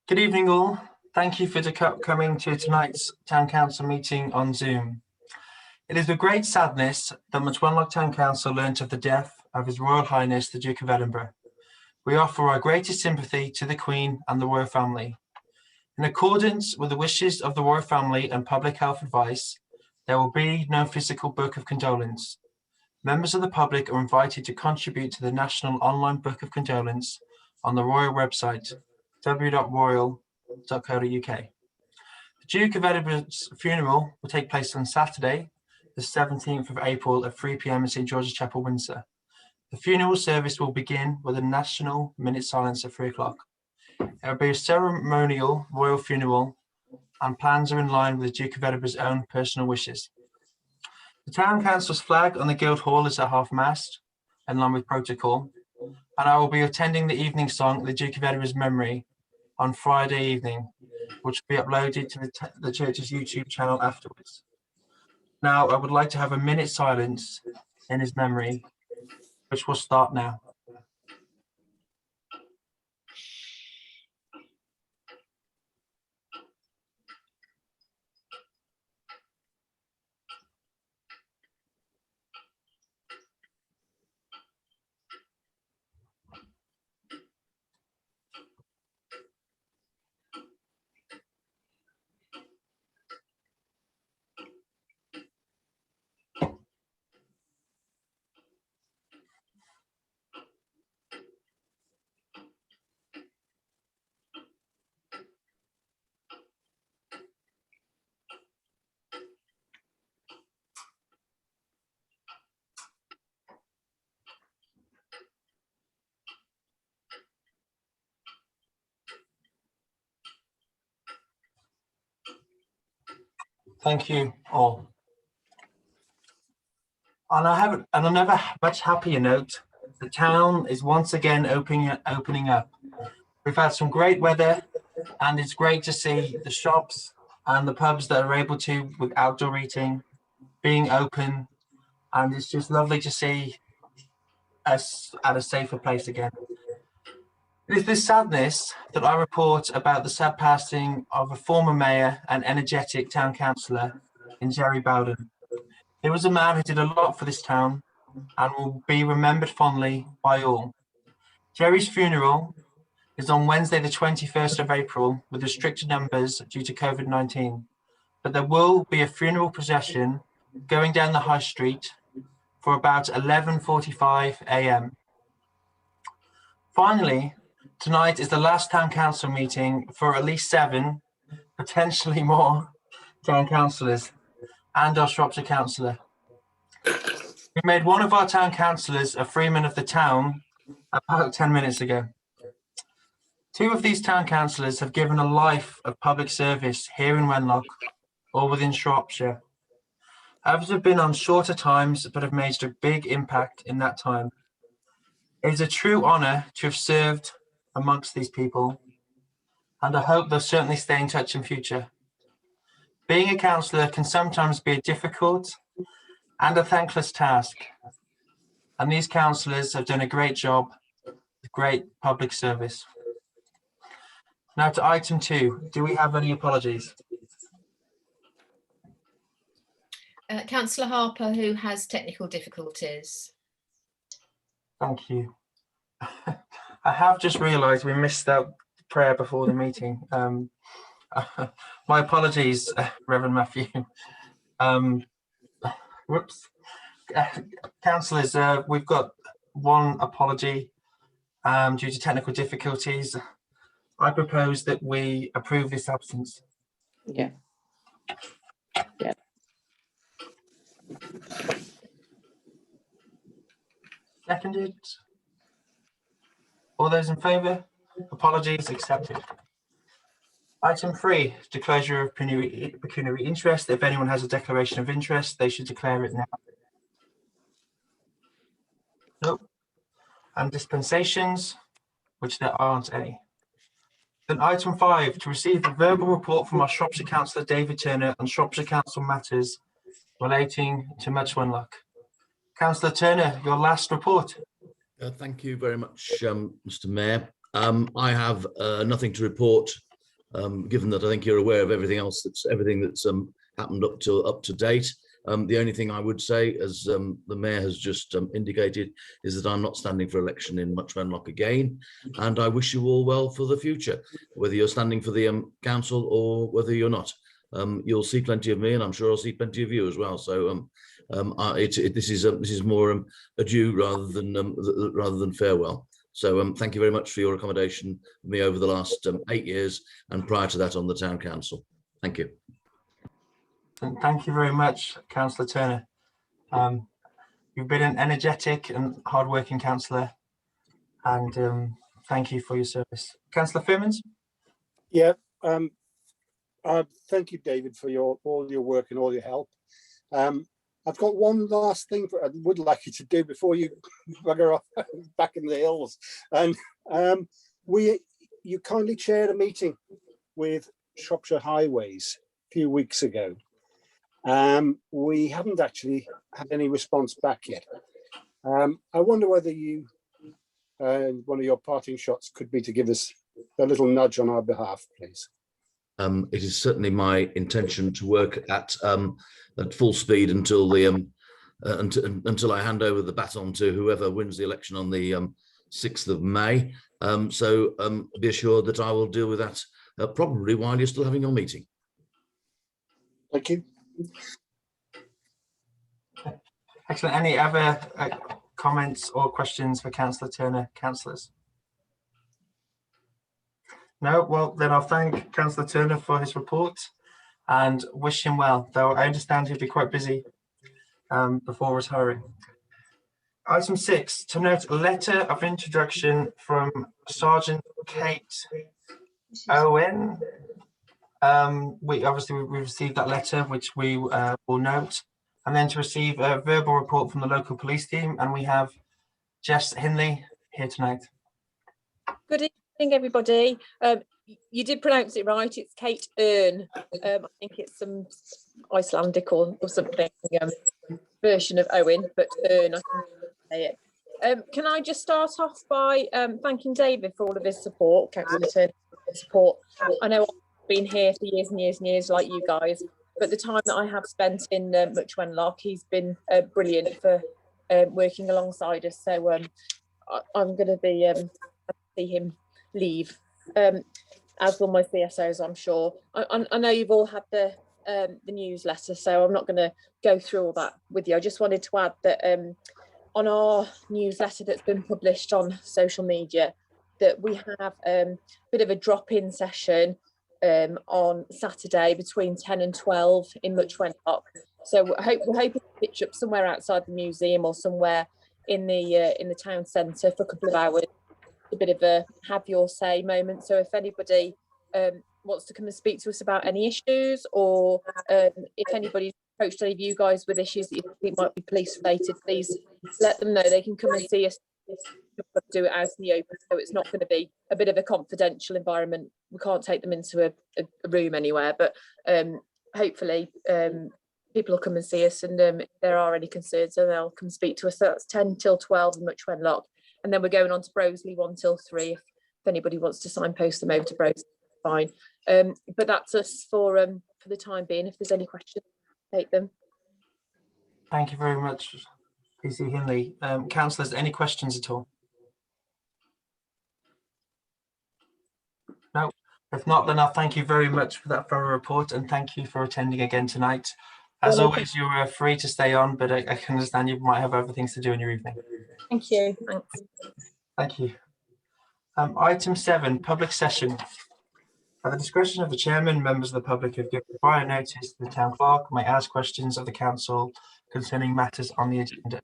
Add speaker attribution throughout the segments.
Speaker 1: Good evening all. Thank you for coming to tonight's Town Council meeting on Zoom. It is with great sadness that Much Wenlock Town Council learnt of the death of His Royal Highness the Duke of Edinburgh. We offer our greatest sympathy to the Queen and the royal family. In accordance with the wishes of the royal family and public health advice, there will be no physical book of condolence. Members of the public are invited to contribute to the National Online Book of Condolence on the royal website, www.royal.co.uk. The Duke of Edinburgh's funeral will take place on Saturday, the 17th of April at 3 p.m. in St George's Chapel, Windsor. The funeral service will begin with a national minute silence at 3 o'clock. It will be a ceremonial royal funeral and plans are in line with the Duke of Edinburgh's own personal wishes. The Town Council's flag on the Guildhall is at half-mast, in line with protocol, and I will be attending the evening song, The Duke of Edinburgh's Memory, on Friday evening, which will be uploaded to the church's YouTube channel afterwards. Now, I would like to have a minute silence in his memory, which will start now. Thank you all. On another much happier note, the town is once again opening up. We've had some great weather and it's great to see the shops and the pubs that are able to, with outdoor eating, being open, and it's just lovely to see us at a safer place again. It is with sadness that I report about the sad passing of a former mayor and energetic town councillor in Jerry Bowden. He was a man who did a lot for this town and will be remembered fondly by all. Jerry's funeral is on Wednesday the 21st of April with restricted numbers due to COVID-19, but there will be a funeral procession going down the high street for about 11:45 a.m. Finally, tonight is the last town council meeting for at least 7, potentially more, town councillors and our Shropshire councillor. We made one of our town councillors a freeman of the town about 10 minutes ago. 2 of these town councillors have given a life of public service here in Wenlock or within Shropshire. Others have been on shorter times but have made a big impact in that time. It is a true honour to have served amongst these people, and I hope they'll certainly stay in touch in future. Being a councillor can sometimes be a difficult and a thankless task, and these councillors have done a great job with great public service. Now to item 2, do we have any apologies?
Speaker 2: Councillor Harper, who has technical difficulties.
Speaker 1: Thank you. I have just realised we missed out prayer before the meeting. My apologies, Reverend Matthew. Whoops. Councillors, we've got one apology due to technical difficulties. I propose that we approve this absence.
Speaker 3: Yeah.
Speaker 1: Seconded. All those in favour? Apologies accepted. Item 3, disclosure of pecuniary interest. If anyone has a declaration of interest, they should declare it now. Nope. And dispensations, which there aren't any. Then item 5, to receive a verbal report from our Shropshire Councillor David Turner on Shropshire Council matters relating to Much Wenlock. Councillor Turner, your last report.
Speaker 4: Thank you very much, Mr. Mayor. I have nothing to report
Speaker 3: given that I think you're aware of everything that's happened up to date. The only thing I would say, as the Mayor has just indicated, is that I'm not standing for election in Much Wenlock again, and I wish you all well for the future, whether you're standing for the council or whether you're not. You'll see plenty of me, and I'm sure I'll see plenty of you as well. So this is more adieu rather than farewell. So thank you very much for your accommodation of me over the last 8 years, and prior to that on the town council. Thank you.
Speaker 1: And thank you very much, Councillor Turner. You've been an energetic and hard-working councillor, and thank you for your service. Councillor Firmins?
Speaker 4: Yeah, thank you, David, for all your work and all your help. I've got one last thing I would like you to do before you bugger off back in the hills. And you kindly chaired a meeting with Shropshire Highways a few weeks ago. We haven't actually had any response back yet. I wonder whether you, one of your parting shots could be to give us a little nudge on our behalf, please.
Speaker 3: It is certainly my intention to work at full speed until until I hand over the baton to whoever wins the election on the 6th of May. So be assured that I will deal with that probably while you're still having your meeting.
Speaker 4: Thank you.
Speaker 1: Excellent. Any other comments or questions for Councillor Turner, councillors? No? Well, then I'll thank Councillor Turner for his report and wish him well, though I understand he'll be quite busy before retiring. Item 6, to note a letter of introduction from Sergeant Kate Owen. We received that letter, which we will note, and then to receive a verbal report from the local police team, and we have Jess Hinley here tonight.
Speaker 5: Good evening, everybody. You did pronounce it right. It's Kate Ern. I think it's some Icelandic or something version of Owen, but Ern, I can say it. Can I just start off by thanking David for all of his support, Councillor Turner support. I know I've been here for years and years and years, like you guys, but the time that I have spent in Much Wenlock, he's been brilliant for working alongside us. So I'm going to be see him leave, as will my CSOs, I'm sure. I know you've all had the newsletter, so I'm not going to go through all that with you. I just wanted to add that on our newsletter that's been published on social media, that we have a bit of a drop-in session on Saturday between 10 and 12 in Much Wenlock. So we're hoping to pitch up somewhere outside the museum or somewhere in the town centre for a couple of hours. A bit of a have your say moment. So if anybody wants to come and speak to us about any issues, or if anybody's approached any of you guys with issues that you think might be police related, please let them know. They can come and see us. Do it out in the open, so it's not going to be a bit of a confidential environment. We can't take them into a room anywhere, but hopefully people will come and see us, and if there are any concerns, then they'll come speak to us. So that's 10 till 12 in Much Wenlock, and then we're going on to Broseley 1 till 3. If anybody wants to signpost them over to Broseley, fine. But that's us for the time being. If there's any questions, take them.
Speaker 1: Thank you very much, PC Hinley. Councillors, any questions at all? No? If not, then I'll thank you very much for that thorough report, and thank you for attending again tonight. As always, you're free to stay on, but I can understand you might have other things to do in your evening.
Speaker 5: Thank you. Thanks.
Speaker 1: Thank you. Item 7, public session. At the discretion of the chairman, members of the public have given prior notice to the town clerk may ask questions of the council concerning matters on the agenda.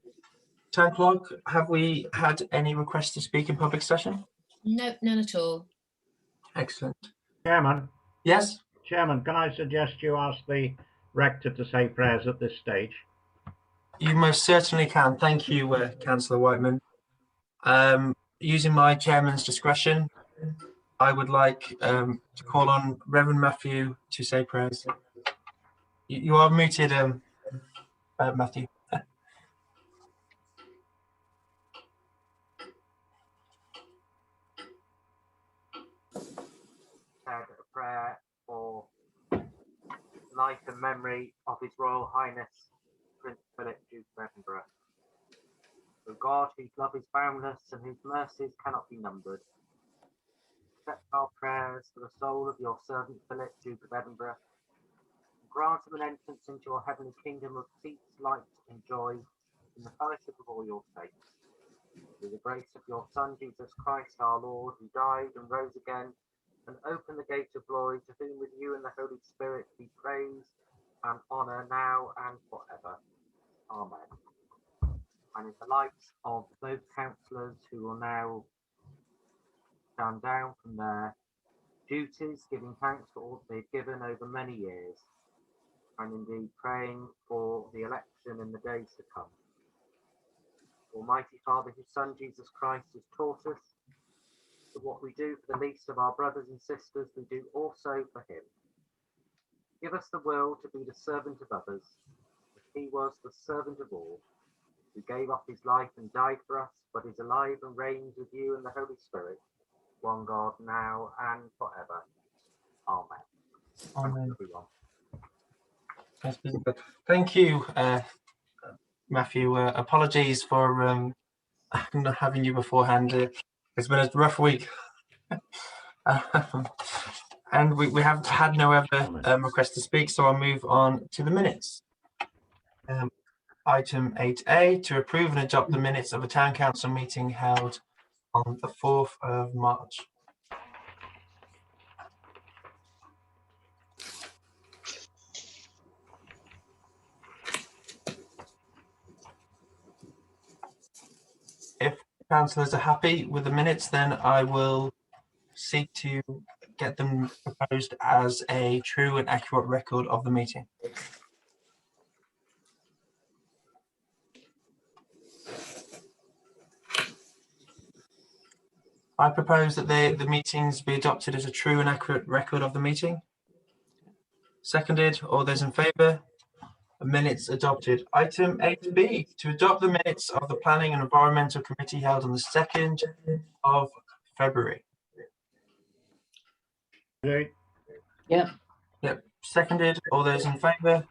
Speaker 1: Town clerk, have we had any requests to speak in public session?
Speaker 2: No, none at all.
Speaker 1: Excellent.
Speaker 6: Chairman,
Speaker 1: Yes?
Speaker 6: Chairman, can I suggest you ask the rector to say prayers at this stage?
Speaker 1: You most certainly can. Thank you, Councillor Whiteman. Using my chairman's discretion, I would like to call on Reverend Matthew to say prayers. You are muted, Matthew.
Speaker 7: Prayer life and memory of His Royal Highness Prince Philip, Duke of Edinburgh. O God, whose love is boundless and whose mercies cannot be numbered, accept our prayers for the soul of your servant Philip, Duke of Edinburgh, and grant him an entrance into your heavenly kingdom of peace, light, and joy in the fellowship of all your saints. Through the grace of your Son, Jesus Christ, our Lord, who died and rose again, and opened the gate of glory, to whom with you and the Holy Spirit be praise and honour now and forever. Amen. And in the light of those councillors who will now stand down from their duties, giving thanks for all they've given over many years, and indeed praying for the election in the days to come. Almighty Father, whose Son Jesus Christ has taught us that what we do for the least of our brothers and sisters, we do also for him. Give us the will to be the servant of others, as he was the servant of all, who gave up his life and died for us, but is alive and reigns with you and the Holy Spirit, one God, now and forever. Amen.
Speaker 1: Amen.
Speaker 7: Thanks, everyone.
Speaker 1: Thank you, Matthew. Apologies for not having you beforehand. It's been a rough week. And we have had no other request to speak, so I'll move on to the minutes. Item 8A, to approve and adopt the minutes of a town council meeting held on the 4th of March. If councillors are happy with the minutes, then I will seek to get them proposed as a true and accurate record of the meeting. I propose that the meetings be adopted as a true and accurate record of the meeting. Seconded. All those in favour? Minutes adopted. Item 8B, to adopt the minutes of the Planning and Environmental Committee held on the 2nd of February.
Speaker 6: Okay.
Speaker 8: Yep.
Speaker 1: Yep. Seconded. All those in favour?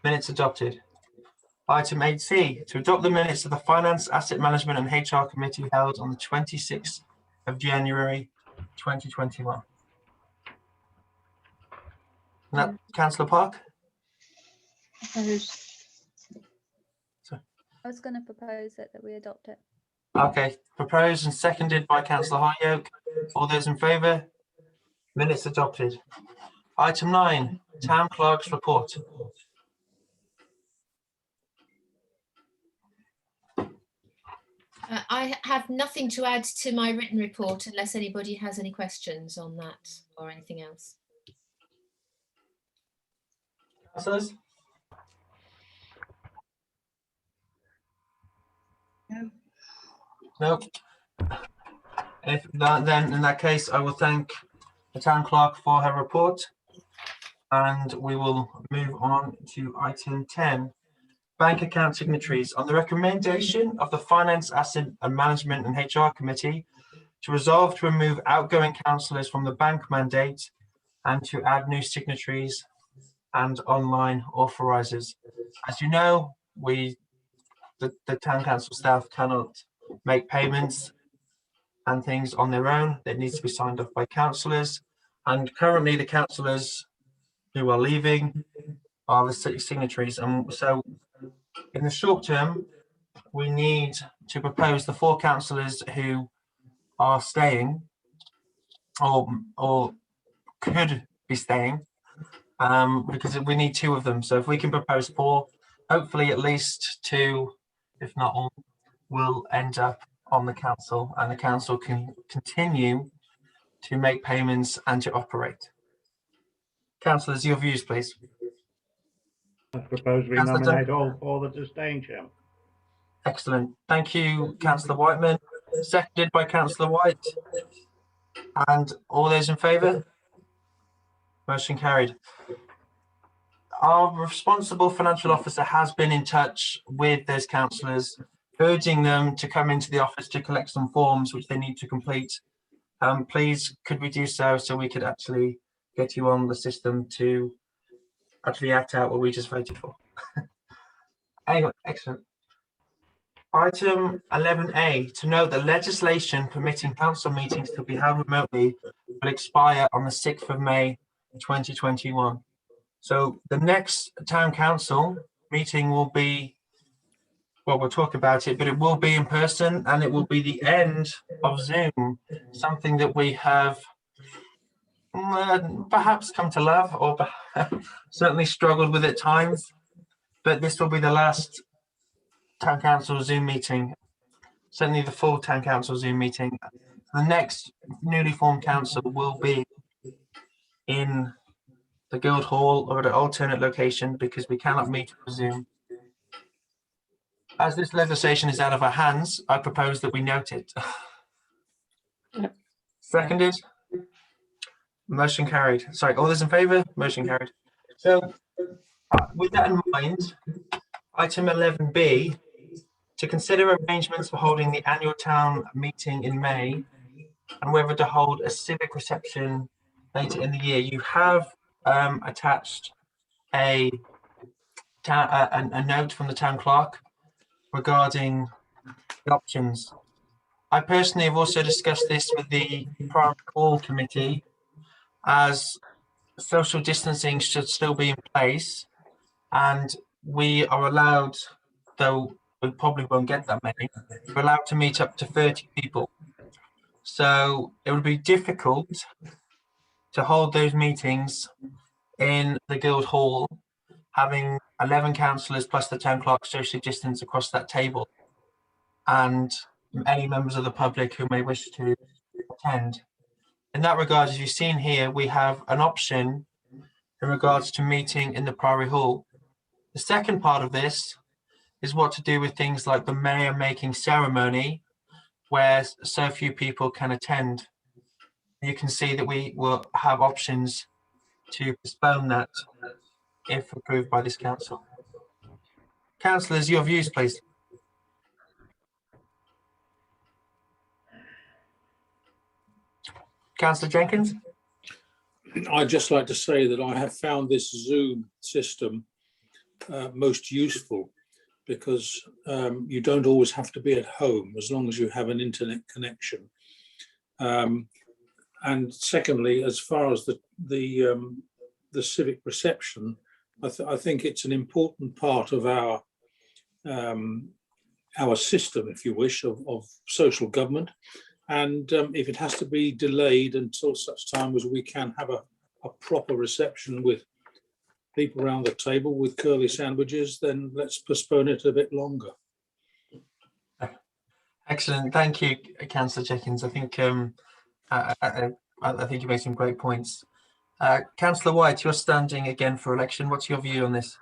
Speaker 1: Minutes adopted. Item 8C, to adopt the minutes of the Finance, Asset Management and HR Committee held on the 26th of January 2021. And that, Councillor Park?
Speaker 9: Propose.
Speaker 1: Sorry.
Speaker 9: I was going to propose that we adopt it.
Speaker 1: Okay, proposed and seconded by Councillor Haryoke. All those in favour? Minutes adopted. Item 9, Town Clerk's report.
Speaker 2: I have nothing to add to my written report unless anybody has any questions on that or anything else.
Speaker 1: Councillors? No. If that, then in that case, I will thank the Town Clerk for her report, and we will move on to item 10. Bank account signatories. On the recommendation of the Finance, Asset and Management and HR Committee to resolve to remove outgoing councillors from the bank mandate and to add new signatories and online authorisers. As you know, the town council staff cannot make payments and things on their own. It needs to be signed off by councillors, and currently the councillors who are leaving are the signatories, and so in the short term, we need to propose the 4 councillors who are staying or could be staying, because we need 2 of them. So if we can propose 4, hopefully at least 2, if not all, will end up on the council, and the council can continue to make payments and to operate. Councillors, your views, please.
Speaker 6: I propose we
Speaker 1: Councillor
Speaker 6: nominate all 4 that are staying, Chairman.
Speaker 1: Excellent. Thank you, Councillor Whiteman. Seconded by Councillor White. And all those in favour? Motion carried. Our responsible financial officer has been in touch with those councillors, urging them to come into the office to collect some forms which they need to complete. Please, could we do so we could actually get you on the system to actually act out what we just voted for. Anyway, excellent. Item 11A, to note that legislation permitting council meetings to be held remotely will expire on the 6th of May 2021. So the next town council meeting will be, well, we'll talk about it, but it will be in person and it will be the end of Zoom, something that we have perhaps come to love or certainly struggled with at times. But this will be the last town council Zoom meeting, certainly the full town council Zoom meeting. The next newly formed council will be in the Guildhall or at an alternate location because we cannot meet on Zoom. As this legislation is out of our hands, I propose that we note it. Seconded. Motion carried. Sorry, all those in favour? Motion carried. So with that in mind, item 11B, to consider arrangements for holding the annual town meeting in May and whether to hold a civic reception later in the year. You have attached a note from the town clerk regarding the options. I personally have also discussed this with the Priory Hall committee, as social distancing should still be in place, and we are allowed, though we probably won't get that many, we're allowed to meet up to 30 people. So it would be difficult to hold those meetings in the Guildhall, having 11 councillors plus the town clerk socially distance across that table, and any members of the public who may wish to attend. In that regard, as you've seen here, we have an option in regards to meeting in the Priory Hall. The second part of this is what to do with things like the mayor making ceremony, where so few people can attend. You can see that we will have options to postpone that if approved by this council. Councillors, your views, please. Councillor Jenkins?
Speaker 8: I'd just like to say that I have found this Zoom system most useful, because you don't always have to be at home as long as you have an internet connection. And secondly, as far as the civic reception, I think it's an important part of our system, if you wish, of social government. And if it has to be delayed until such time as we can have a proper reception with people around the table with curly sandwiches, then let's postpone it a bit longer.
Speaker 1: Excellent, thank you, Councillor Jenkins. I think I think you made some great points. Councillor White, you're standing again for election. What's your view on this?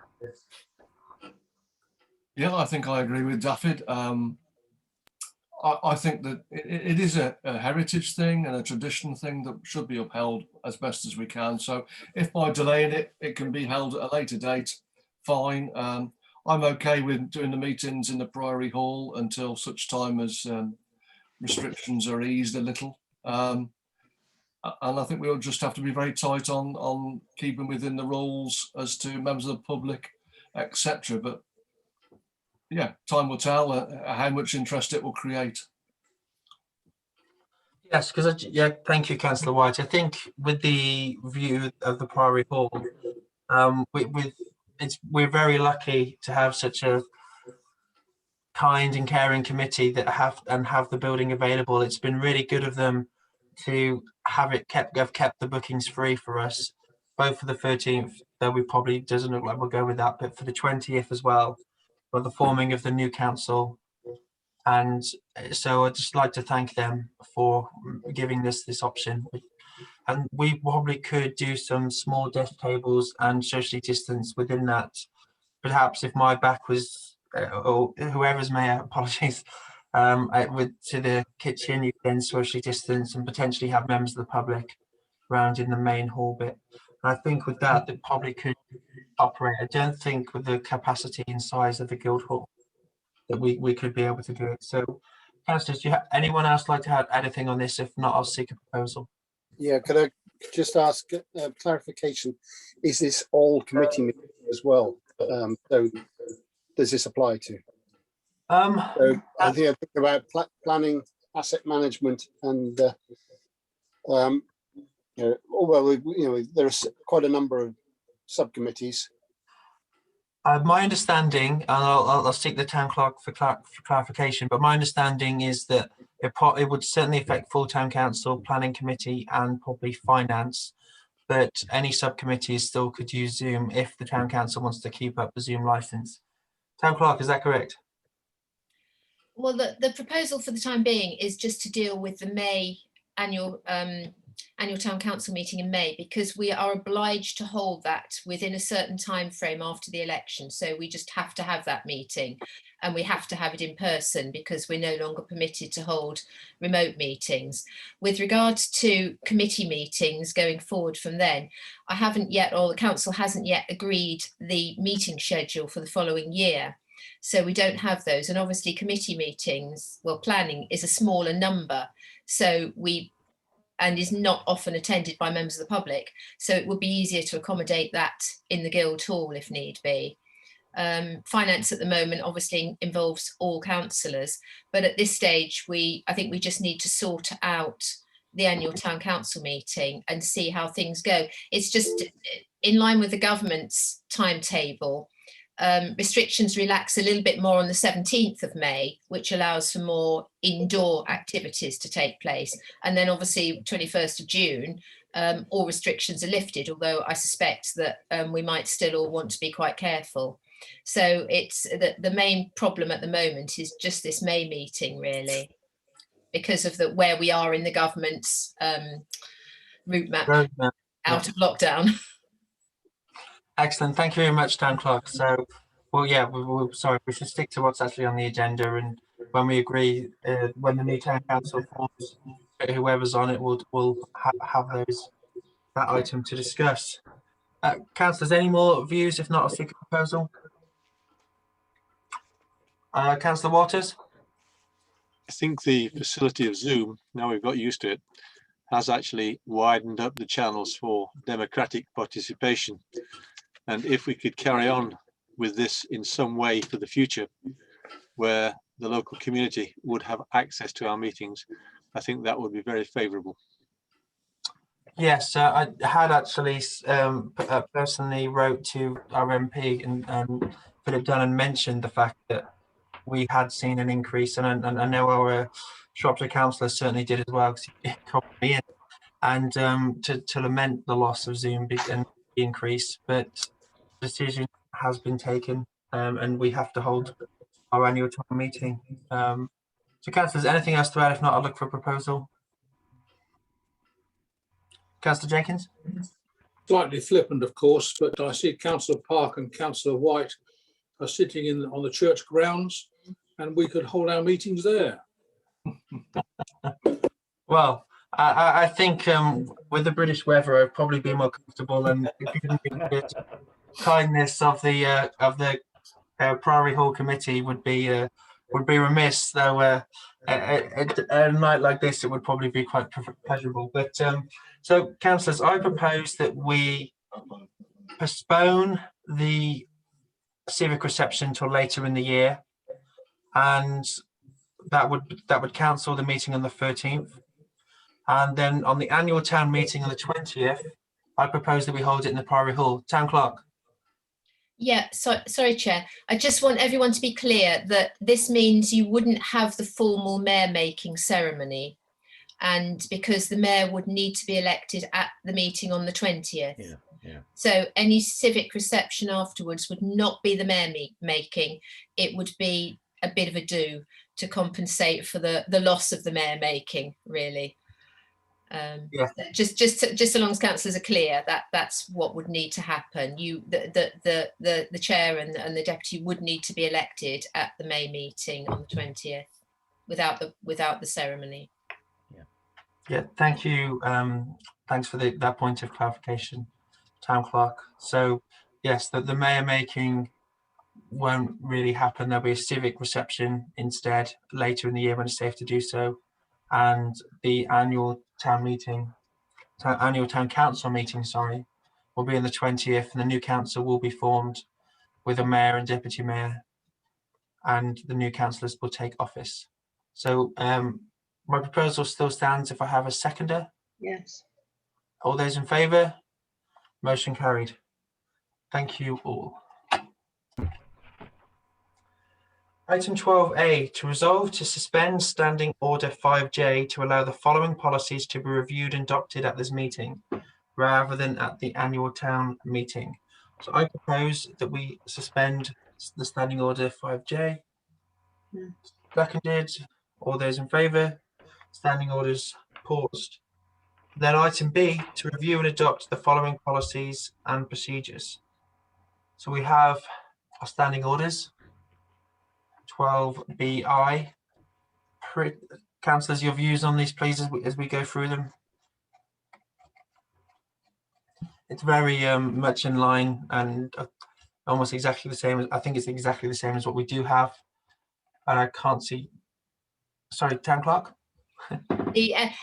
Speaker 10: Yeah, I think I agree with David. I think that it is a heritage thing and a tradition thing that should be upheld as best as we can. So if by delaying it, it can be held at a later date, fine. I'm okay with doing the meetings in the Priory Hall until such time as restrictions are eased a little. And I think we'll just have to be very tight on keeping within the rules as to members of the public, etc. But yeah, time will tell how much interest it will create.
Speaker 1: Yes, because yeah, thank you, Councillor White. I think with the view of the Priory Hall, we're very lucky to have such a kind and caring committee that have the building available. It's been really good of them to have kept the bookings free for us, both for the 13th, though we probably doesn't look like we'll go with that, but for the 20th as well, for the forming of the new council. And so I'd just like to thank them for giving us this option. And we probably could do some small desk tables and socially distance within that. Perhaps if my back was, or whoever's mayor, apologies, to the kitchen, you can socially distance and potentially have members of the public around in the main hall bit. And I think with that, they probably could operate. I don't think with the capacity and size of the Guildhall that we could be able to do it. So, councillors, do you have anyone else like to add anything on this? If not, I'll seek a proposal.
Speaker 4: Yeah, could just ask clarification? Is this all committee meetings as well? So does this apply to? So I think about planning, asset management, and there's quite a number of subcommittees.
Speaker 1: My understanding, and I'll seek the town clerk for clarification, but my understanding is that it would certainly affect full town council, planning committee, and probably finance. But any subcommittees still could use Zoom if the town council wants to keep up the Zoom license. Town clerk, is that correct?
Speaker 2: Well, the proposal for the time being is just to deal with the May annual town council meeting in May, because we are obliged to hold that within a certain time frame after the election. So we just have to have that meeting, and we have to have it in person because we're no longer permitted to hold remote meetings. With regards to committee meetings going forward from then, I haven't yet, or the council hasn't yet agreed the meeting schedule for the following year. So we don't have those. And obviously committee meetings, well, planning is a smaller number. So and is not often attended by members of the public. So it would be easier to accommodate that in the Guildhall if need be. Finance at the moment obviously involves all councillors, but at this stage, I think we just need to sort out the annual town council meeting and see how things go. It's just in line with the government's timetable. Restrictions relax a little bit more on the 17th of May, which allows for more indoor activities to take place. And then obviously 21st of June, all restrictions are lifted, although I suspect that we might still all want to be quite careful. So it's the main problem at the moment is just this May meeting, really, because of where we are in the government's route map out of lockdown.
Speaker 1: Excellent. Thank you very much, town clerk. So, well, yeah, sorry, we should stick to what's actually on the agenda, and when we agree, when the new town council forms, whoever's on it will have that item to discuss. Councillors, any more views? If not, I'll seek a proposal. Councillor Waters?
Speaker 11: I think the facility of Zoom, now we've got used to it, has actually widened up the channels for democratic participation. And if we could carry on with this in some way for the future, where the local community would have access to our meetings, I think that would be very favourable.
Speaker 1: Yes, I had actually personally wrote to our MP and Philip Dunn and mentioned the fact that we had seen an increase, and I know our Shropshire councillor certainly did as well, because he copied me in, and to lament the loss of Zoom and the increase, but the decision has been taken, and we have to hold our annual town meeting. So councillors, anything else to add? If not, I'll look for a proposal. Councillor Jenkins?
Speaker 8: Slightly flippant, of course, but I see Councillor Park and Councillor White are sitting on the church grounds, and we could hold our meetings there.
Speaker 1: Well, I think with the British weather, I'd probably be more comfortable, and if you didn't think the kindness of the Priory Hall committee would be remiss. Though a night like this, it would probably be quite pleasurable. But so, councillors, I propose that we postpone the civic reception till later in the year, and that would cancel the meeting on the 13th. And then on the annual town meeting on the 20th, I propose that we hold it in the Priory Hall. Town clerk?
Speaker 2: Yeah, sorry, Chair. I just want everyone to be clear that this means you wouldn't have the formal mayor making ceremony, and because the mayor would need to be elected at the meeting on the 20th.
Speaker 3: Yeah.
Speaker 2: So any civic reception afterwards would not be the mayor making. It would be a bit of a do to compensate for the loss of the mayor making, really. Just so long as councillors are clear, that's what would need to happen. The chair and the deputy would need to be elected at the May meeting on the 20th without the ceremony.
Speaker 1: Yeah, thank you. Thanks for that point of clarification, town clerk. So yes, the mayor making won't really happen. There'll be a civic reception instead later in the year when it's safe to do so, and the annual town meeting annual town council meeting, sorry, will be on the 20th, and the new council will be formed with a mayor and deputy mayor, and the new councillors will take office. So my proposal still stands if I have a seconder.
Speaker 12: Yes.
Speaker 1: All those in favour? Motion carried. Thank you all. Item 12A, to resolve to suspend Standing Order 5J to allow the following policies to be reviewed and adopted at this meeting rather than at the annual town meeting. So I propose that we suspend the Standing Order 5J. Seconded. All those in favour? Standing orders paused. Then item B, to review and adopt the following policies and procedures. So we have our standing orders. 12BI. Councillors, your views on these, please, as we go through them. It's very much in line and almost exactly the same. I think it's exactly the same as what we do have. And I can't see. Sorry, Town Clerk.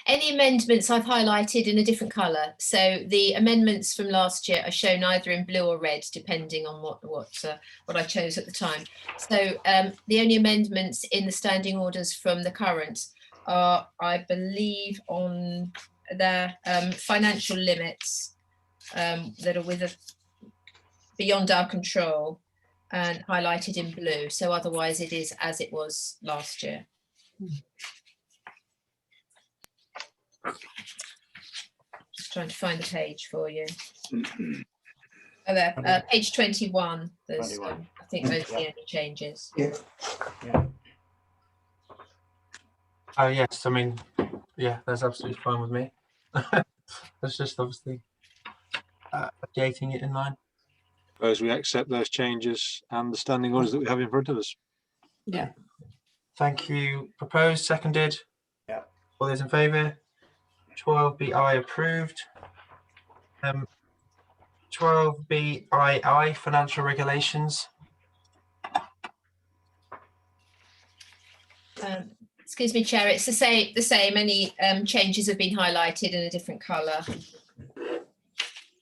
Speaker 2: Any amendments I've highlighted in a different colour. So the amendments from last year are shown either in blue or red, depending on what I chose at the time. So the only amendments in the standing orders from the current are, I believe, on the financial limits that are beyond our control and highlighted in blue. So otherwise it is as it was last year. Just trying to find the page for you. Oh, there, page 21. There's, I think those are the only changes.
Speaker 1: Oh yes, I mean, yeah, that's absolutely fine with me. That's just obviously updating it in line.
Speaker 11: Suppose we accept those changes and the standing orders that we have in front of us.
Speaker 12: Yeah.
Speaker 1: Thank you. Proposed, seconded.
Speaker 12: Yeah.
Speaker 1: All those in favour? 12BI approved. 12BII financial regulations.
Speaker 2: Excuse me, Chair. It's the same. Any changes have been highlighted in a different colour.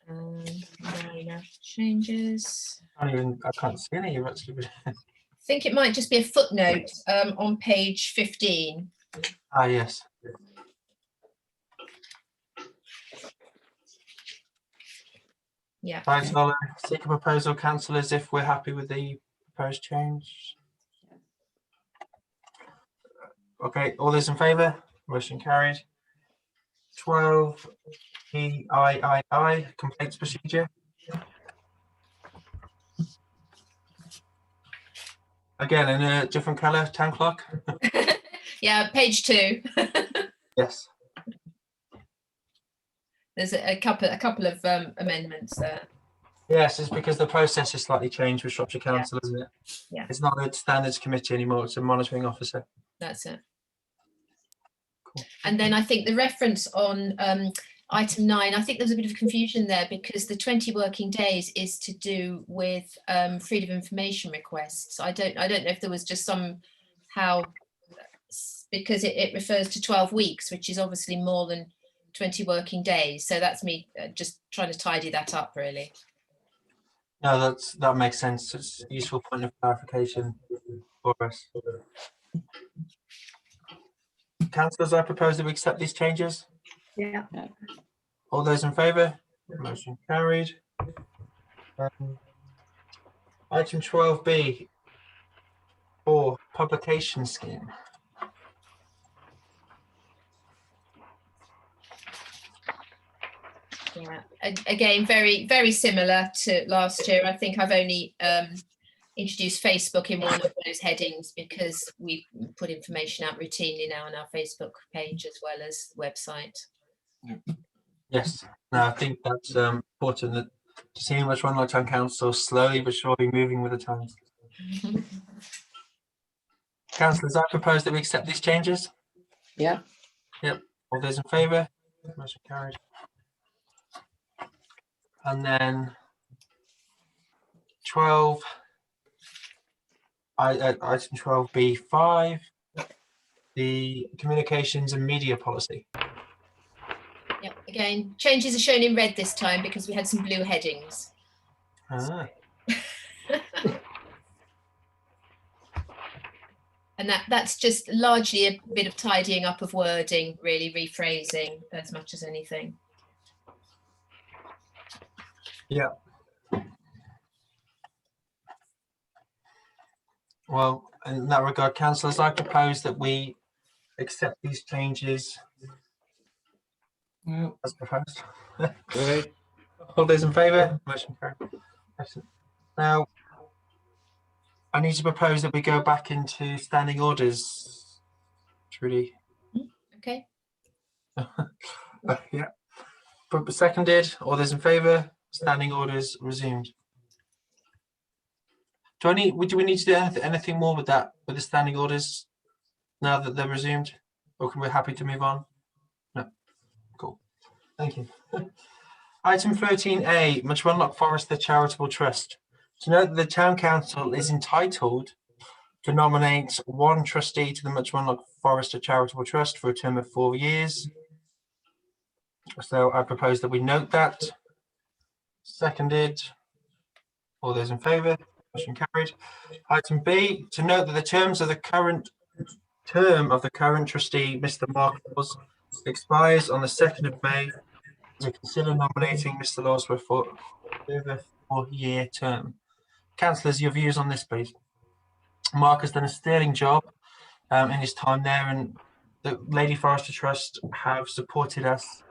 Speaker 2: Minor changes.
Speaker 1: I can't see any actually.
Speaker 2: I think it might just be a footnote on page 15.
Speaker 1: Ah, yes.
Speaker 2: Yeah.
Speaker 1: Right, so I'll seek a proposal, councillors, if we're happy with the proposed change. Okay, all those in favour? Motion carried. 12BIII, complaints procedure. Again, in a different colour, Town Clerk.
Speaker 2: Yeah, page 2.
Speaker 1: Yes.
Speaker 2: There's a couple of amendments there.
Speaker 1: Yes, it's because the process is slightly changed with Shropshire Council, isn't it?
Speaker 2: Yeah.
Speaker 1: It's not a standards committee anymore, it's a monitoring officer.
Speaker 2: That's it.
Speaker 1: Cool.
Speaker 2: And then I think the reference on item 9, I think there's a bit of confusion there because the 20 working days is to do with freedom of information requests. I don't know if there was just somehow, because it refers to 12 weeks, which is obviously more than 20 working days. So that's me just trying to tidy that up, really.
Speaker 1: No, that makes sense. It's a useful point of clarification for us. Councillors, I propose that we accept these changes.
Speaker 12: Yeah.
Speaker 1: All those in favour? Motion carried. Item 12B for publication scheme.
Speaker 2: Yeah, again, very, very similar to last year. I think I've only introduced Facebook in one of those headings because we put information out routinely now on our Facebook page as well as the website.
Speaker 1: Yes, no, I think that's important that to see much Run Like Town Council slowly but surely moving with the times. Councillors, I propose that we accept these changes.
Speaker 12: Yeah.
Speaker 1: Yep. All those in favour? Motion carried. And then item 12B5, the communications and media policy.
Speaker 2: Yep, again, changes are shown in red this time because we had some blue headings.
Speaker 1: Ah,
Speaker 2: And that's just largely a bit of tidying up of wording, really rephrasing as much as anything.
Speaker 1: yeah. Well, in that regard, councillors, I propose that we accept these changes
Speaker 10: Yeah.
Speaker 1: as proposed.
Speaker 3: Okay.
Speaker 1: All those in favour? Motion carried. Excellent. Now, I need to propose that we go back into standing orders. Trudy.
Speaker 2: Okay.
Speaker 1: Yeah. Seconded. All those in favour? Standing orders resumed. Do we need to do anything more with that, with the standing orders, now that they're resumed? Or can we happy to move on? No. Cool. Thank you. Item 13A, Much Wenlock Forester Charitable Trust. To note that the Town Council is entitled to nominate one trustee to the Much Wenlock Forester Charitable Trust for a term of 4 years. So I propose that we note that. Seconded. All those in favour? Motion carried. Item B, to note that the terms of the current term of the current trustee, Mr. Mark Laws, expires on the 2nd of May. To consider nominating Mr. Laws for a further 4-year term. Councillors, your views on this, please. Mark has done a sterling job in his time there, and the Lady Forester Trust have supported us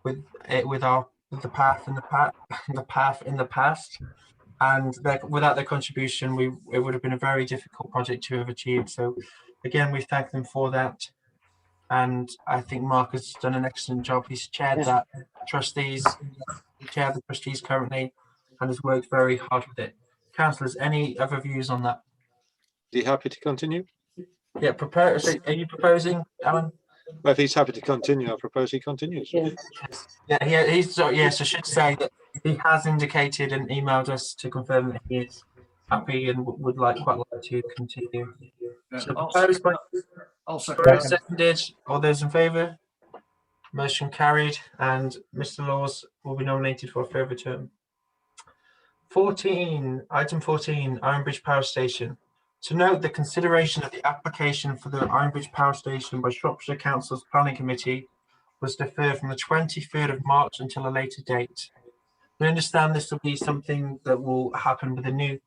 Speaker 1: with the path in the past. And without their contribution, it would have been a very difficult project to have achieved. So, again, we thank them for that. And I think Mark has done an excellent job. He's chaired that trustees, he chaired the trustees currently, and has worked very hard with it. Councillors, any other views on that?
Speaker 11: Are you happy to continue?
Speaker 1: Yeah, are you proposing, Alan?
Speaker 11: Well, if he's happy to continue, I propose he continues.
Speaker 12: Yeah.
Speaker 1: Yeah, yes, I should say that he has indicated and emailed us to confirm that he is happy and would quite like to continue.
Speaker 10: Yeah,
Speaker 1: So
Speaker 10: I'll
Speaker 1: proposed by
Speaker 10: second.
Speaker 1: seconded. All those in favour? Motion carried, and Mr. Laws will be nominated for a further term. 14, item 14, Ironbridge Power Station. To note, the consideration of the application for the Ironbridge Power Station by Shropshire Council's Planning Committee was deferred from the 23rd of March until a later date. We understand this will be something that will happen with the new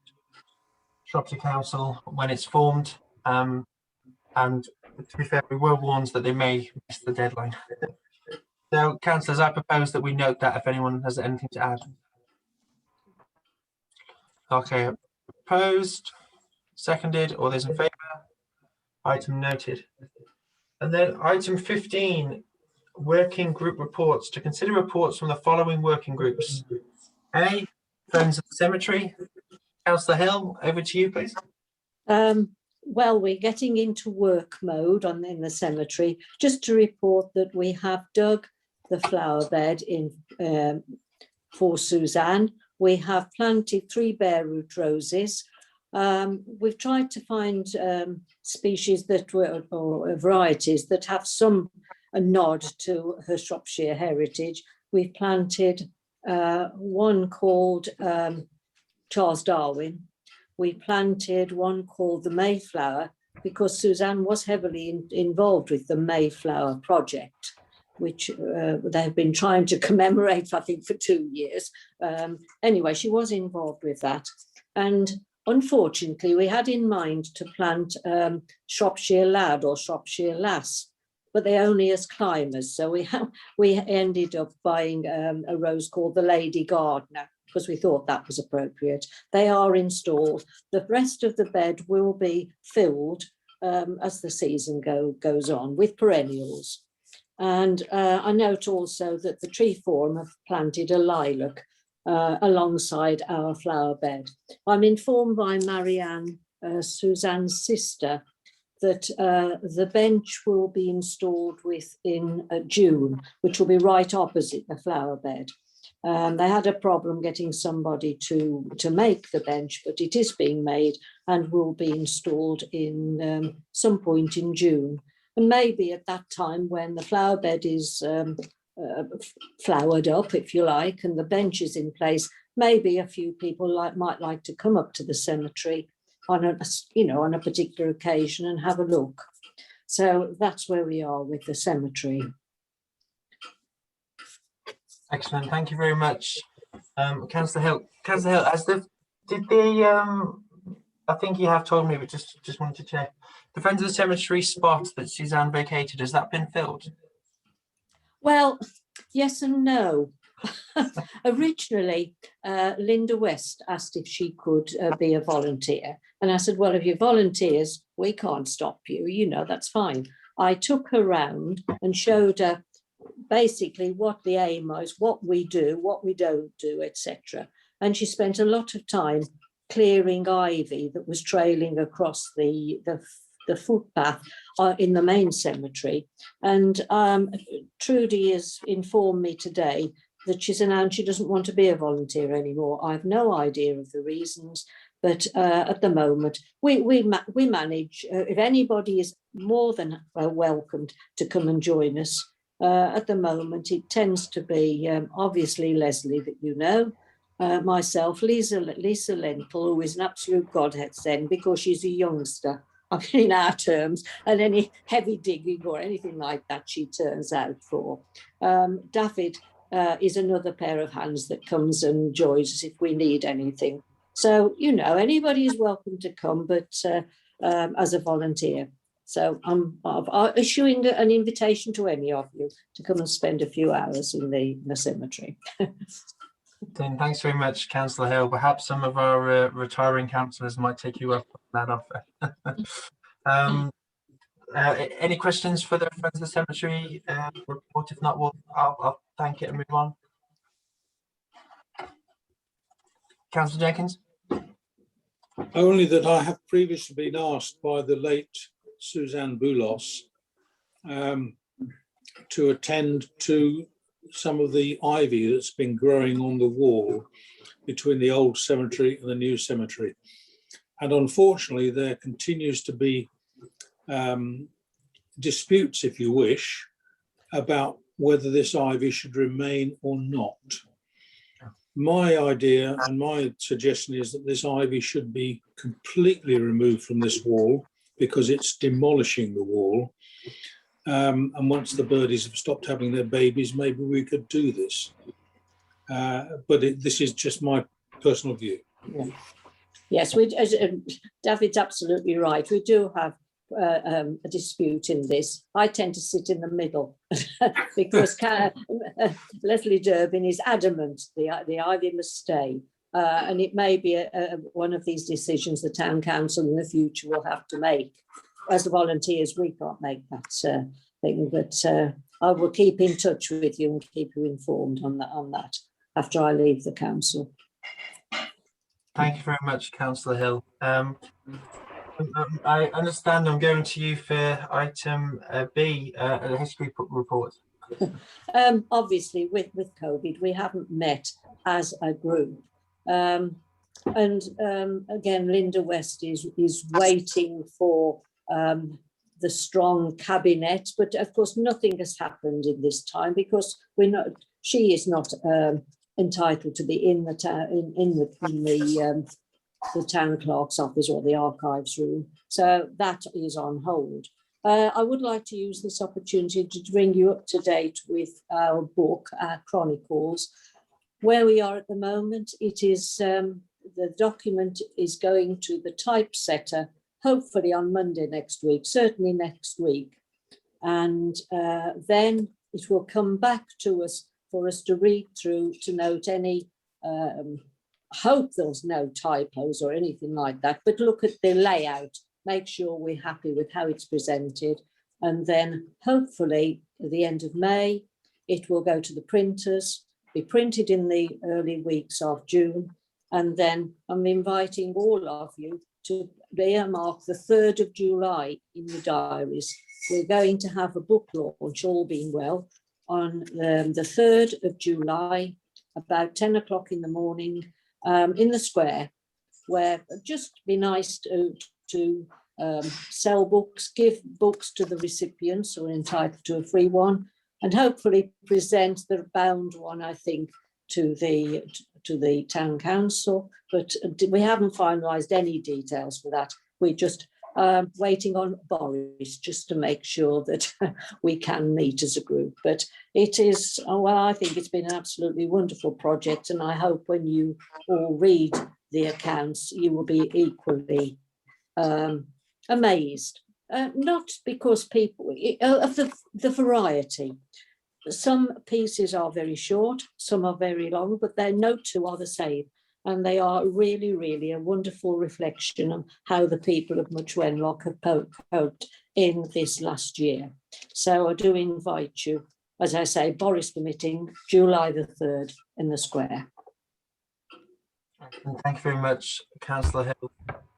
Speaker 1: Shropshire Council when it's formed. And to be fair, we were warned that they may miss the deadline. So, councillors, I propose that we note that if anyone has anything to add. Okay, proposed, seconded, all those in favour? Item noted. And then item 15, working group reports. To consider reports from the following working groups. A, Friends of the Cemetery. Councillor Hill, over to you, please.
Speaker 12: Well, we're getting into work mode in the cemetery. Just to report that we have dug the flower bed in for Suzanne. We have planted 3 bare root roses. We've tried to find species that were, or varieties that have a nod to her Shropshire heritage. We've planted one called Charles Darwin. We planted one called the Mayflower because Suzanne was heavily involved with the Mayflower project, which they've been trying to commemorate, I think, for 2 years. Anyway, she was involved with that. And unfortunately, we had in mind to plant Shropshire Lad or Shropshire Lass, but they're only as climbers. So we ended up buying a rose called the Lady Gardener, because we thought that was appropriate. They are installed. The rest of the bed will be filled as the season goes on with perennials. And I note also that the Tree Forum have planted a lilac alongside our flower bed. I'm informed by Marianne, Suzanne's sister, that the bench will be installed in June, which will be right opposite the flower bed. They had a problem getting somebody to make the bench, but it is being made and will be installed in some point in June. And maybe at that time, when the flower bed is flowered up, if you like, and the benches in place, maybe a few people might like to come up to the cemetery on on a particular occasion and have a look. So that's where we are with the cemetery.
Speaker 1: Excellent. Thank you very much, Councillor Hill. Councillor Hill, I think you have told me, but just wanted to check. The Friends of the Cemetery spot that Suzanne vacated, has that been filled?
Speaker 12: Well, yes and no. Originally, Linda West asked if she could be a volunteer. And I said, well, if you're volunteers, we can't stop you, that's fine. I took her round and showed her basically what the aim was, what we do, what we don't do, etc. And she spent a lot of time clearing ivy that was trailing across the footpath in the main cemetery. And Trudy has informed me today that she's announced she doesn't want to be a volunteer anymore. I have no idea of the reasons, but at the moment we manage. If anybody is more than welcomed to come and join us. At the moment, it tends to be obviously Leslie, that myself, Lisa Lentle, who is an absolute godhead then because she's a youngster. I mean, in our terms, and any heavy digging or anything like that, she turns out for. David is another pair of hands that comes and joins us if we need anything. So, anybody is welcome to come, but as a volunteer. So I'm issuing an invitation to any of you to come and spend a few hours in the cemetery.
Speaker 1: Then thanks very much, Councillor Hill. Perhaps some of our retiring councillors might take you up on that offer. Any questions for the Friends of the Cemetery report? If not, I'll thank it and move on. Councillor Jenkins?
Speaker 8: Only that I have previously been asked by the late Suzanne Boulos to attend to some of the ivy that's been growing on the wall between the old cemetery and the new cemetery. And unfortunately, there continues to be disputes, if you wish, about whether this ivy should remain or not. My idea and my suggestion is that this ivy should be completely removed from this wall because it's demolishing the wall. And once the birdies have stopped having their babies, maybe we could do this. But this is just my personal view.
Speaker 12: Yeah. Yes, David's absolutely right. We do have a dispute in this. I tend to sit in the middle because Leslie Durbin is adamant the ivy must stay. And it may be one of these decisions the town council in the future will have to make. As volunteers, we can't make that thing, but I will keep in touch with you and keep you informed on that after I leave the council.
Speaker 1: Thank you very much, Councillor Hill. I understand I'm going to you for item B, a history report.
Speaker 12: Obviously, with COVID, we haven't met as a group. And again, Linda West is waiting for the strong cabinet, but of course nothing has happened in this time because she is not entitled to be in the town clerk's office or the archives room, so that is on hold. I would like to use this opportunity to bring you up to date with our book, our Chronicles. Where we are at the moment, it is the document is going to the typesetter hopefully on Monday next week, certainly next week. And then it will come back to us for us to read through, to note any, hope there's no typos or anything like that, but look at the layout, make sure we're happy with how it's presented. And then hopefully at the end of May, it will go to the printers, be printed in the early weeks of June. And then I'm inviting all of you to earmark the 3rd of July in your diaries. We're going to have a book launch, all being well, on the 3rd of July, about 10 o'clock in the morning, in the square, where just be nice to sell books, give books to the recipients who are entitled to a free one, and hopefully present the bound one, I think, to the town council, but we haven't finalised any details for that. We're just waiting on Boris just to make sure that we can meet as a group. But it is, well, I think it's been an absolutely wonderful project, and I hope when you all read the accounts, you will be equally amazed. Not because people, of the variety. Some pieces are very short, some are very long, but no two are the same. And they are really, really a wonderful reflection on how the people of Much Wenlock have coped in this last year. So I do invite you, as I say, Boris permitting, July the 3rd in the square.
Speaker 1: And thank you very much, Councillor Hill.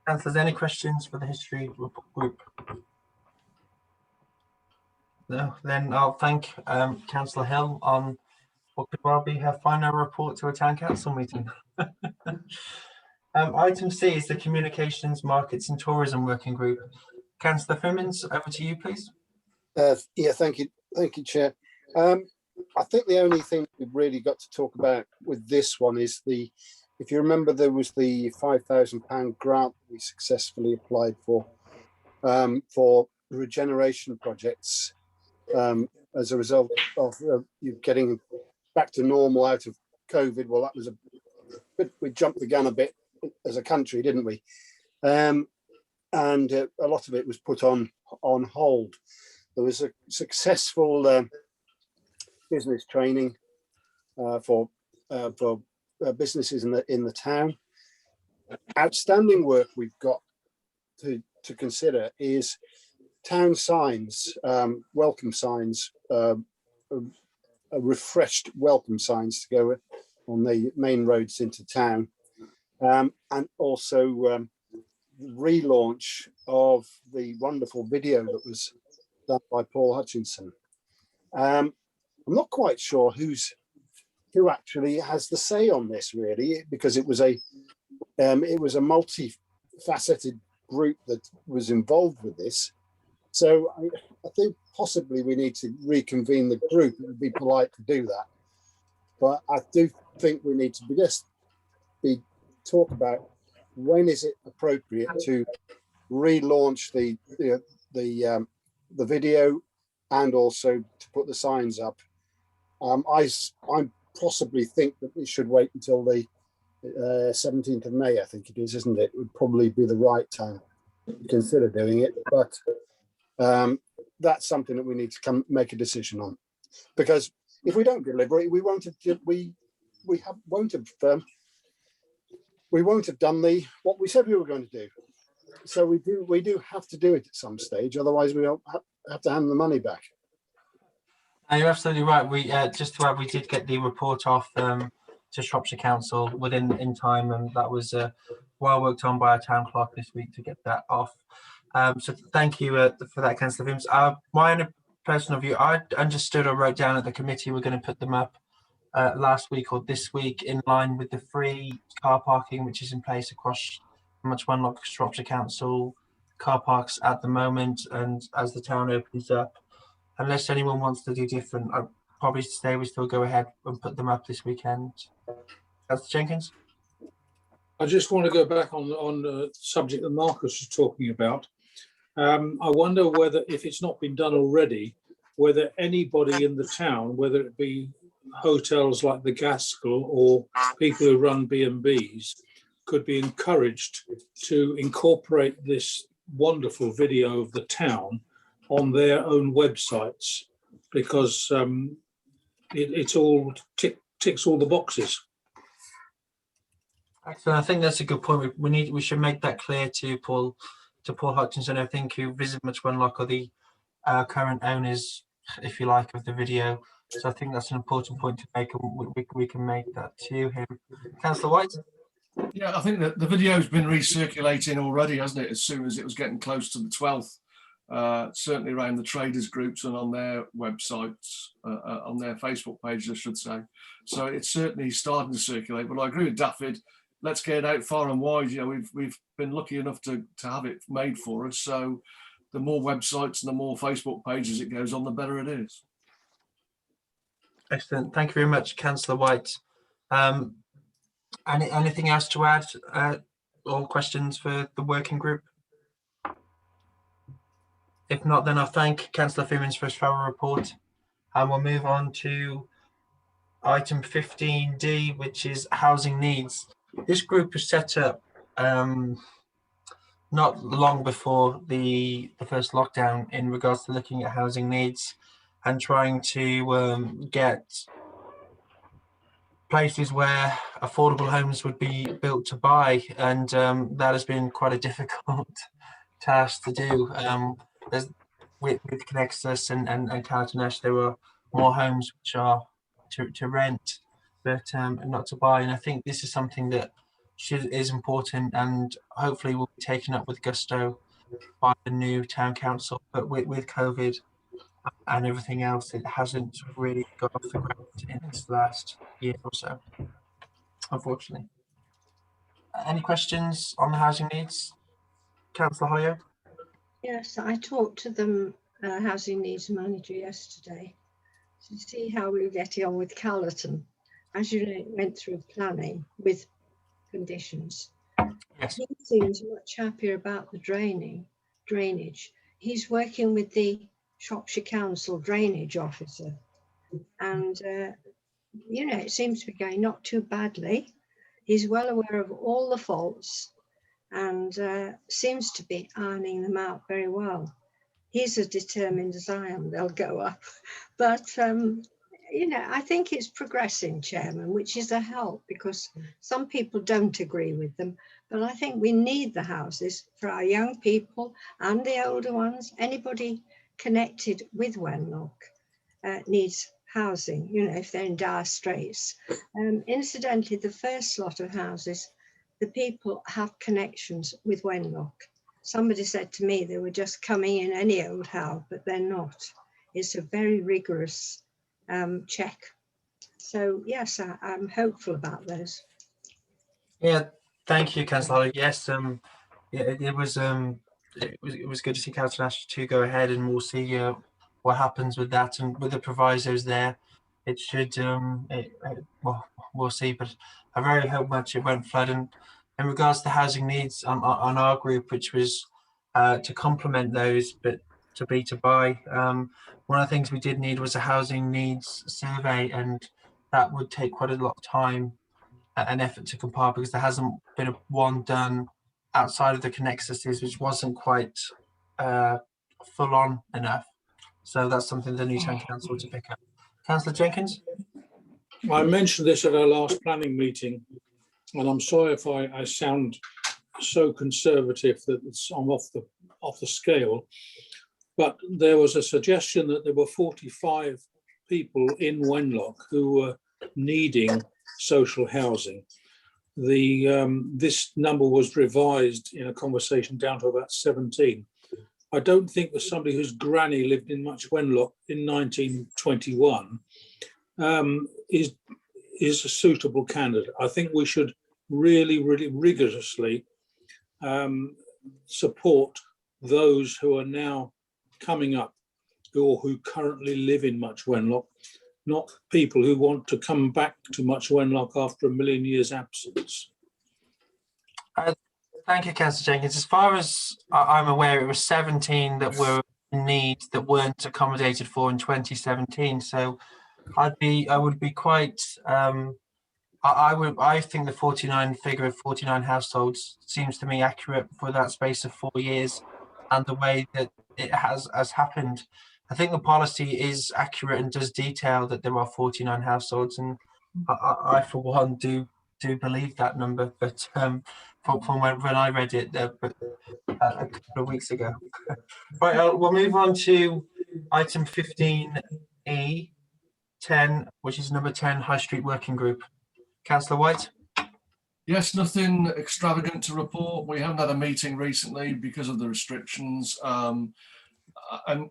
Speaker 1: Councillors, any questions for the history group? No, then I'll thank Councillor Hill on what could well be her final report to a town council meeting. Item C is the Communications, Markets and Tourism Working Group. Councillor Fimmins, over to you, please.
Speaker 4: Yeah, thank you, Chair. I think the only thing we've really got to talk about with this one is if you remember, there was the £5,000 grant we successfully applied for regeneration projects as a result of you getting back to normal out of COVID. Well, that was we jumped the gun a bit as a country, didn't we? And a lot of it was put on hold. There was a successful business training for businesses in the town. Outstanding work we've got to consider is town signs, welcome signs, refreshed welcome signs to go on the main roads into town, and also relaunch of the wonderful video that was done by Paul Hutchinson. I'm not quite sure who actually has the say on this, really, because it was a multifaceted group that was involved with this. So I think possibly we need to reconvene the group. It would be polite to do that, but I do think we need to talk about when is it appropriate to relaunch the video and also to put the signs up. I possibly think that we should wait until the 17th of May, I think it is, isn't it? It would probably be the right time to consider doing it, but that's something that we need to make a decision on, because if we don't deliver it, we won't have done what we said we were going to do. So we do have to do it at some stage, otherwise we don't have to hand the money back.
Speaker 1: You're absolutely right. We just to add, we did get the report off to Shropshire Council in time, and that was well worked on by our town clerk this week to get that off. So thank you for that, Councillor Vims. My own personal view, I understood or wrote down at the committee we're going to put them up last week or this week in line with the free car parking which is in place across Much Wenlock Shropshire Council car parks at the moment, and as the town opens up, unless anyone wants to do different, I'd probably say we still go ahead and put them up this weekend. Councillor Jenkins?
Speaker 8: I just want to go back on the subject that Marcus was talking about. I wonder whether, if it's not been done already, whether anybody in the town, whether it be hotels like the Gaskell or people who run B&Bs, could be encouraged to incorporate this wonderful video of the town on their own websites, because it's all ticks all the boxes.
Speaker 1: Excellent. I think that's a good point. We should make that clear to Paul Hutchinson, I think, who visit Much Wenlock, or the current owners, if you like, of the video. So I think that's an important point to make, and we can make that to him. Councillor White?
Speaker 10: Yeah, I think that the video's been recirculating already, hasn't it, as soon as it was getting close to the 12th. Certainly around the traders groups and on their websites, on their Facebook pages, I should say. So it's certainly starting to circulate. But I agree with David. Let's get it out far and wide. You know, we've been lucky enough to have it made for us. So the more websites and the more Facebook pages it goes on, the better it is.
Speaker 1: Excellent. Thank you very much, Councillor White. Anything else to add or questions for the working group? If not, then I'll thank Councillor Fimmins for his thorough report, and we'll move on to item 15D, which is housing needs. This group was set up not long before the first lockdown in regards to looking at housing needs and trying to get places where affordable homes would be built to buy, and that has been quite a difficult task to do. With Connexus and Carlton Ash, there were more homes which are to rent, but not to buy. And I think this is something that is important, and hopefully will be taken up with gusto by the new town council. But with COVID and everything else, it hasn't really got off the ground in this last year or so, unfortunately. Any questions on the housing needs? Councillor Hoyo?
Speaker 13: Yes, I talked to the housing needs manager yesterday to see how we were getting on with Callerton. As you know, it went through planning with conditions.
Speaker 1: Yes.
Speaker 13: He seems much happier about the drainage. He's working with the Shropshire Council drainage officer, and you know, it seems to be going not too badly. He's well aware of all the faults and seems to be ironing them out very well. He's as determined as I am, they'll go up. But, you know, I think it's progressing, Chairman, which is a help, because some people don't agree with them. But I think we need the houses for our young people and the older ones. Anybody connected with Wenlock needs housing, you know, if they're in dire straits. Incidentally, the first lot of houses, the people have connections with Wenlock. Somebody said to me they were just coming in any old house, but they're not. It's a very rigorous check. So yes, I'm hopeful about those.
Speaker 1: Yeah, thank you, Councillor. Yes, yeah, it was good to see Councillor Ash to go ahead, and we'll see what happens with that, and with the provisos there. It should well, we'll see, but I very hope much it won't flood. And in regards to housing needs on our group, which was to complement those, but to be to buy, one of the things we did need was a housing needs survey, and that would take quite a lot of time and effort to compile, because there hasn't been one done outside of the Connexuses, which wasn't quite full on enough. So that's something the new town council to pick up. Councillor Jenkins?
Speaker 8: I mentioned this at our last planning meeting, and I'm sorry if I sound so conservative that I'm off the scale, but there was a suggestion that there were 45 people in Wenlock who were needing social housing. This number was revised in a conversation down to about 17. I don't think that somebody whose granny lived in Much Wenlock in 1921 is a suitable candidate. I think we should really rigorously support those who are now coming up or who currently live in Much Wenlock, not people who want to come back to Much Wenlock after a million years absence.
Speaker 1: Thank you, Councillor Jenkins. As far as I'm aware, it was 17 that were in need that weren't accommodated for in 2017. So I would be quite I think the 49 figure of 49 households seems to me accurate for that space of 4 years and the way that it has happened. I think the policy is accurate and does detail that there are 49 households, and I for one do believe that number, but from when I read it a couple of weeks ago. Right, we'll move on to item 15E 10, which is number 10, High Street Working Group. Councillor White?
Speaker 10: Yes, nothing extravagant to report. We haven't had a meeting recently because of the restrictions, and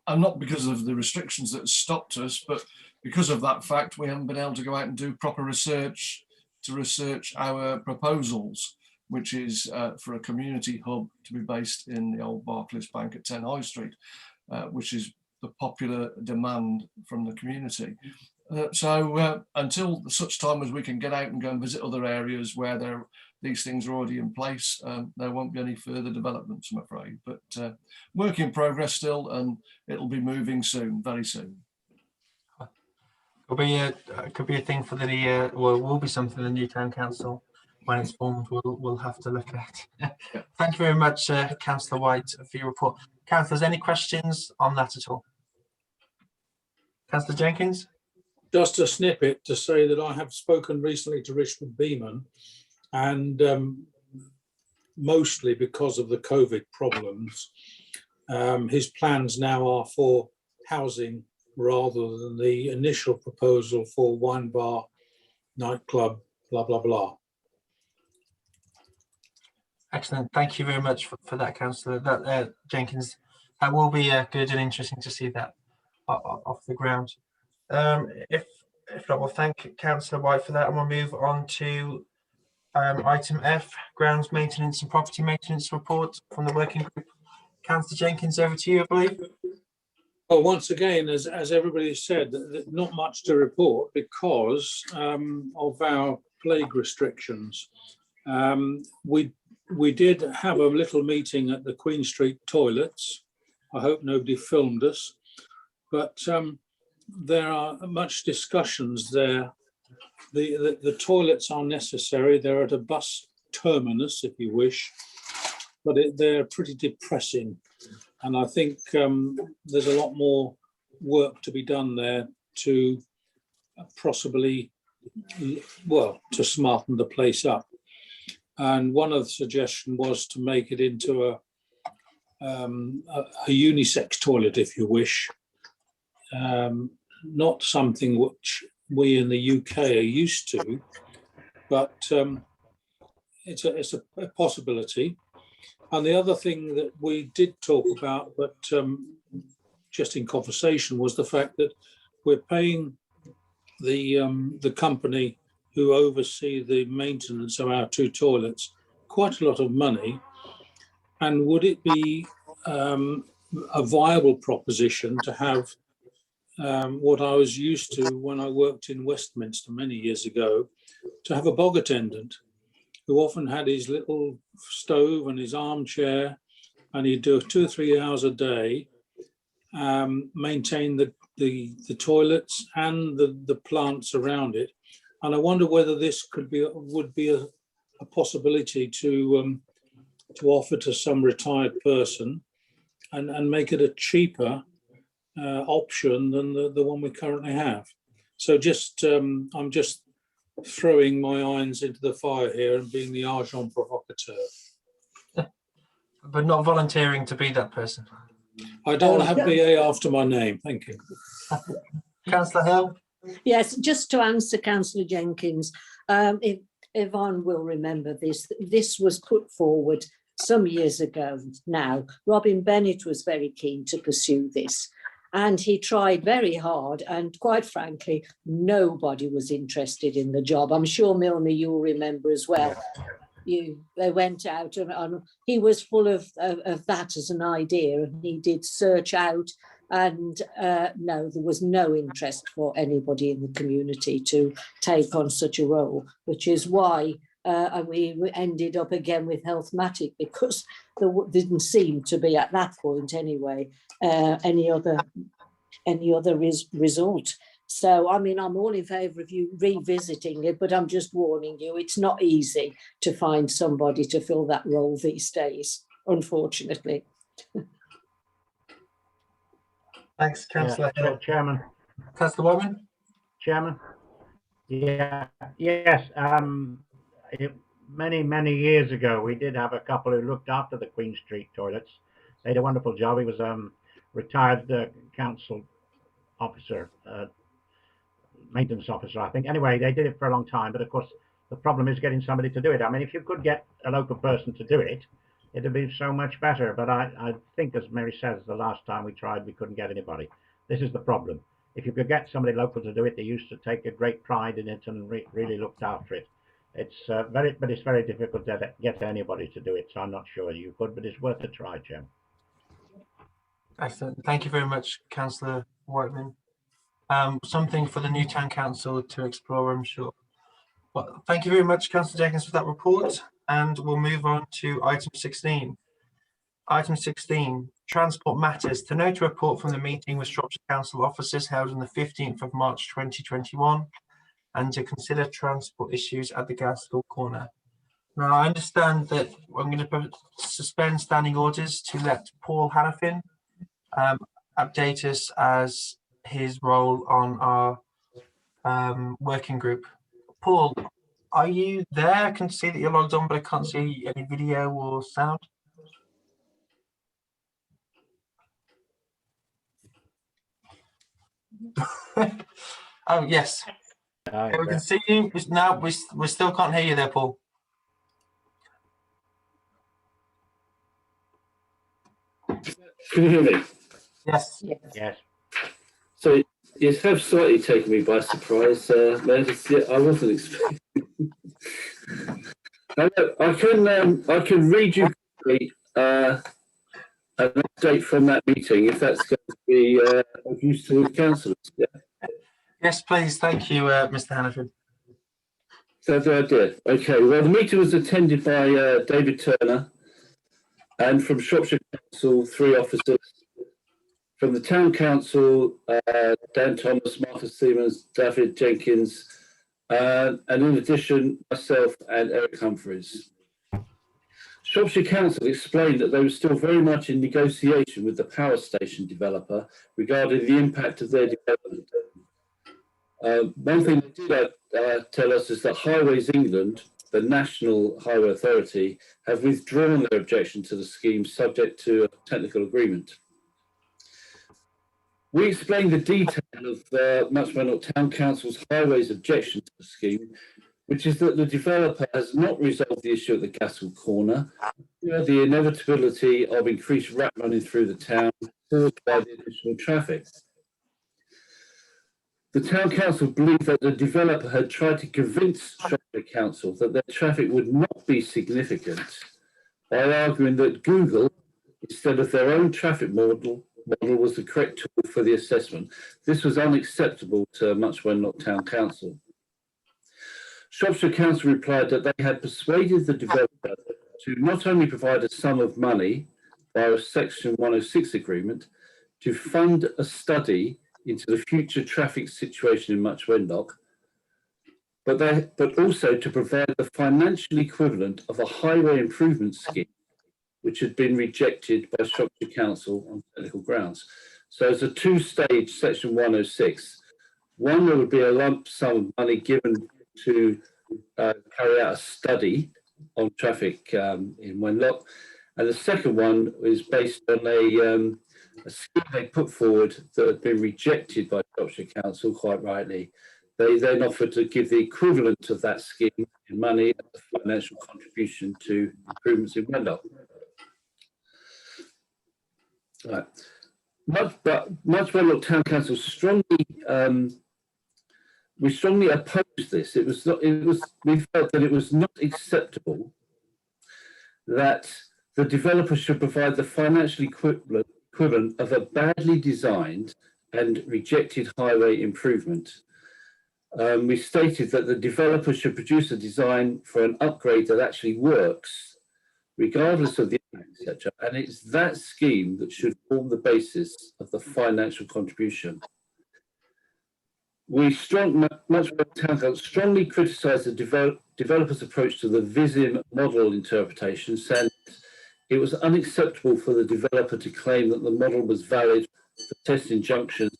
Speaker 10: not because of the restrictions that stopped us, but because of that fact, we haven't been able to go out and do proper research to research our proposals, which is for a community hub to be based in the old Barclays Bank at 10 High Street, which is the popular demand from the community. Until such time as we can get out and go and visit other areas where these things are already in place, there won't be any further developments, I'm afraid. But work in progress still, and it'll be moving soon, very soon.
Speaker 1: Could be a thing for the well, will be something the new town council, when it's formed, we'll have to look at. Thank you very much, Councillor White, for your report. Councillors, any questions on that at all? Councillor Jenkins?
Speaker 8: Just a snippet to say that I have spoken recently to Richard Beeman, and mostly because of the COVID problems, his plans now are for housing rather than the initial proposal for wine bar, nightclub, blah, blah, blah.
Speaker 1: Excellent. Thank you very much for that, Councillor Jenkins. That will be good and interesting to see that off the ground. If not, we'll thank Councillor White for that, and we'll move on to item F, grounds maintenance and property maintenance report from the working group. Councillor Jenkins, over to you, I believe.
Speaker 8: Well, once again, as everybody said, not much to report because of our plague restrictions. We did have a little meeting at the Queen Street toilets. I hope nobody filmed us, but there are much discussions there. The toilets are necessary. They're at a bus terminus, if you wish, but they're pretty depressing. And I think there's a lot more work to be done there to possibly, well, to smarten the place up. And one of the suggestions was to make it into a unisex toilet, if you wish. Not something which we in the UK are used to, but it's a possibility. And the other thing that we did talk about, but just in conversation, was the fact that we're paying the company who oversee the maintenance of our two toilets quite a lot of money. And would it be a viable proposition to have what I was used to when I worked in Westminster many years ago, to have a bog attendant who often had his little stove and his armchair, and he'd do 2 or 3 hours a day, maintain the toilets and the plants around it. And I wonder whether this would be a possibility to offer to some retired person and make it a cheaper option than the one we currently have. So I'm just throwing my irons into the fire here and being the agent provocateur.
Speaker 1: But not volunteering to be that person.
Speaker 8: I don't want to have BA after my name. Thank you.
Speaker 1: Councillor Hill?
Speaker 12: Yes, just to answer Councillor Jenkins, if Yvonne will remember this was put forward some years ago now. Robin Bennett was very keen to pursue this, and he tried very hard, and quite frankly, nobody was interested in the job. I'm sure, Milner, you'll remember as well. They went out and he was full of that as an idea, and he did search out, and no, there was no interest for anybody in the community to take on such a role, which is why we ended up again with Healthmatic, because there didn't seem to be, at that point anyway, any other result. So, I mean, I'm all in favour of you revisiting it, but I'm just warning you, it's not easy to find somebody to fill that role these days, unfortunately.
Speaker 1: Thanks, Councillor Hill.
Speaker 6: Chairman.
Speaker 1: Councillor Whiteman?
Speaker 6: Chairman. Yeah. Yes. Many years ago, we did have a couple who looked after the Queen Street toilets. They did a wonderful job. He was retired council officer, maintenance officer, I think. Anyway, they did it for a long time, but of course the problem is getting somebody to do it. I mean, if you could get a local person to do it, it'd be so much better. But I think, as Mary says, the last time we tried, we couldn't get anybody. This is the problem. If you could get somebody local to do it, they used to take a great pride in it and really looked after it. It's very difficult to get anybody to do it. So I'm not sure you could, but it's worth a try, Jim.
Speaker 1: Excellent. Thank you very much, Councillor Whiteman. something for the new town council to explore, I'm sure. Well, thank you very much, Councillor Jenkins, for that report, and we'll move on to item 16. Item 16, transport matters. To note a report from the meeting with Shropshire Council officers held on the 15th of March 2021, and to consider transport issues at the Gaskell Corner. Now, I understand that I'm going to suspend standing orders to let Paul Hannafin update us as his role on our working group. Paul, are you there? I can see that you're logged on, but I can't see any video or sound. Oh, yes. Okay, we can see you. Now we still can't hear you there, Paul.
Speaker 14: Can you hear me?
Speaker 1: Yes.
Speaker 6: Yes.
Speaker 14: So you have slightly taken me by surprise, Mayor. I wasn't expecting. I can read you an update from that meeting if that's going to be of use to the councillors. Yeah.
Speaker 1: Yes, please. Thank you, Mr. Hannafin.
Speaker 14: That's the idea. Okay. Well, the meeting was attended by David Turner, and from Shropshire Council, 3 officers. From the Town Council, Dan Thomas, Martha Siemens, David Jenkins, and in addition, myself and Eric Humphreys. Shropshire Council explained that they were still very much in negotiation with the power station developer regarding the impact of their development. One thing they did tell us is that Highways England, the National Highway Authority, have withdrawn their objection to the scheme subject to a technical agreement. We explained the detail of Much Wenlock Town Council's Highways objection to the scheme, which is that the developer has not resolved the issue at the Gaskell Corner, the inevitability of increased rat running through the town caused by the additional traffic. The Town Council believed that the developer had tried to convince Shropshire Council that their traffic would not be significant by arguing that Google, instead of their own traffic model was the correct tool for the assessment. This was unacceptable to Much Wenlock Town Council. Shropshire Council replied that they had persuaded the developer to not only provide a sum of money via a Section 106 agreement to fund a study into the future traffic situation in Much Wenlock, but also to provide the financial equivalent of a highway improvement scheme, which had been rejected by Shropshire Council on technical grounds. So it's a 2-stage Section 106. One, there would be a lump sum of money given to carry out a study on traffic in Wenlock. And the second one is based on a scheme they put forward that had been rejected by Shropshire Council, quite rightly. They then offered to give the equivalent of that scheme in money as a financial contribution to improvements in Wenlock. Right. Much Wenlock Town Council strongly opposed this. We felt that it was not acceptable that the developer should provide the financial equivalent of a badly designed and rejected highway improvement. We stated that the developer should produce a design for an upgrade that actually works, regardless of the impact, etc. And it's that scheme that should form the basis of the financial contribution. Much Wenlock Town Council strongly criticised the developer's approach to the VISIM model interpretation, saying it was unacceptable for the developer to claim that the model was valid for testing junctions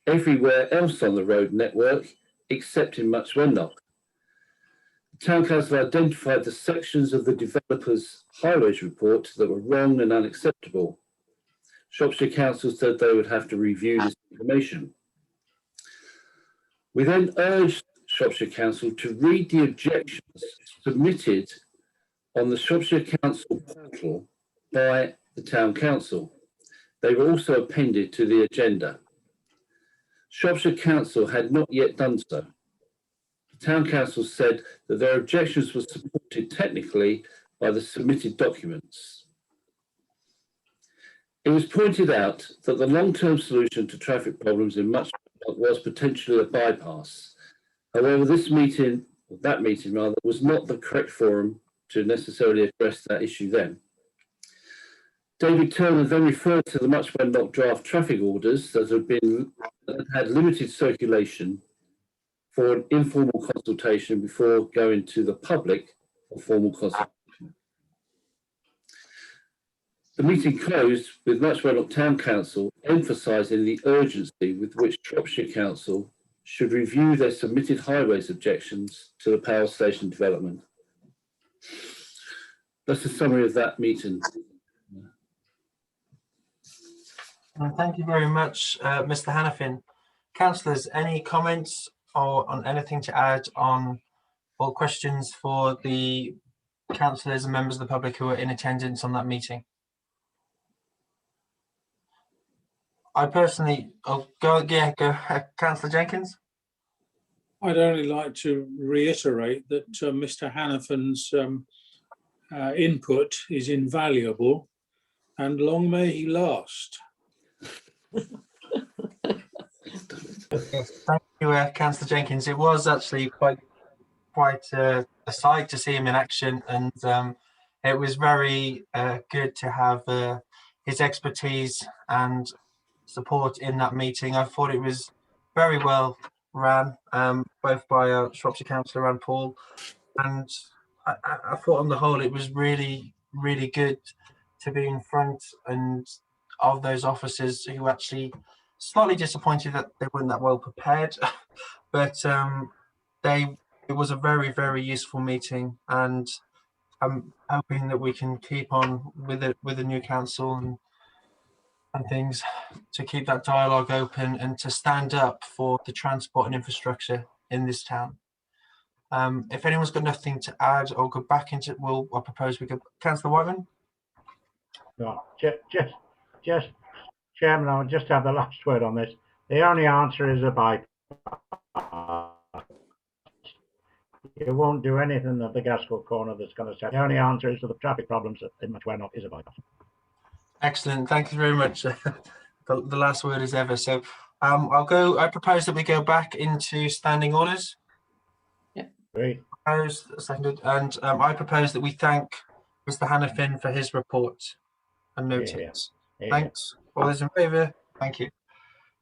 Speaker 14: everywhere else on the road network, except in Much Wenlock. The Town Council identified the sections of the developer's highways report that were wrong and unacceptable. Shropshire Council said they would have to review this information. We then urged Shropshire Council to read the objections submitted on the Shropshire Council portal by the Town Council. They were also appended to the agenda. Shropshire Council had not yet done so. The Town Council said that their objections were supported technically by the submitted documents. It was pointed out that the long-term solution to traffic problems in Much was potentially a bypass. However, that meeting rather, was not the correct forum to necessarily address that issue then. David Turner then referred to the Much When Not draft traffic orders that had limited circulation for an informal consultation before going to the public for formal consultation. The meeting closed with Much When Not Town Council emphasising the urgency with which Shropshire Council should review their submitted highways objections to the power station development. That's a summary of that meeting.
Speaker 1: Thank you very much, Mr. Hanafin. Councillors, any comments or on anything to add on or questions for the councillors and members of the public who were in attendance on that meeting? I personally, Councillor Jenkins.
Speaker 8: I'd only like to reiterate that Mr. Hanafin's input is invaluable, and long may he last.
Speaker 1: Thank you, Councillor Jenkins. It was actually quite a sight to see him in action, and it was very good to have his expertise and support in that meeting. I thought it was very well ran, both by our Shropshire Councillor and Paul, and I thought on the whole it was really, really good to be in front and of those officers who actually slightly disappointed that they weren't that well prepared, but it was a very, very useful meeting, and I'm hoping that we can keep on with it with the new council and things to keep that dialogue open and to stand up for the transport and infrastructure in this town. If anyone's got nothing to add or go back into it, I propose we go. Councillor Whiteman?
Speaker 6: No, just Chairman, I'll just have the last word on this. The only answer is a bypass. It won't do anything at the Gaskell corner that's going to set. The only answer is to the traffic problems in Much When Not is a bypass.
Speaker 1: Excellent, thank you very much. The last word is ever. So I propose that we go back into standing orders.
Speaker 6: Yeah. Great.
Speaker 1: Proposed, seconded, and I propose that we thank Mr. Hanafin for his report and notice.
Speaker 6: Yeah.
Speaker 1: Thanks. All those in favour? Thank you.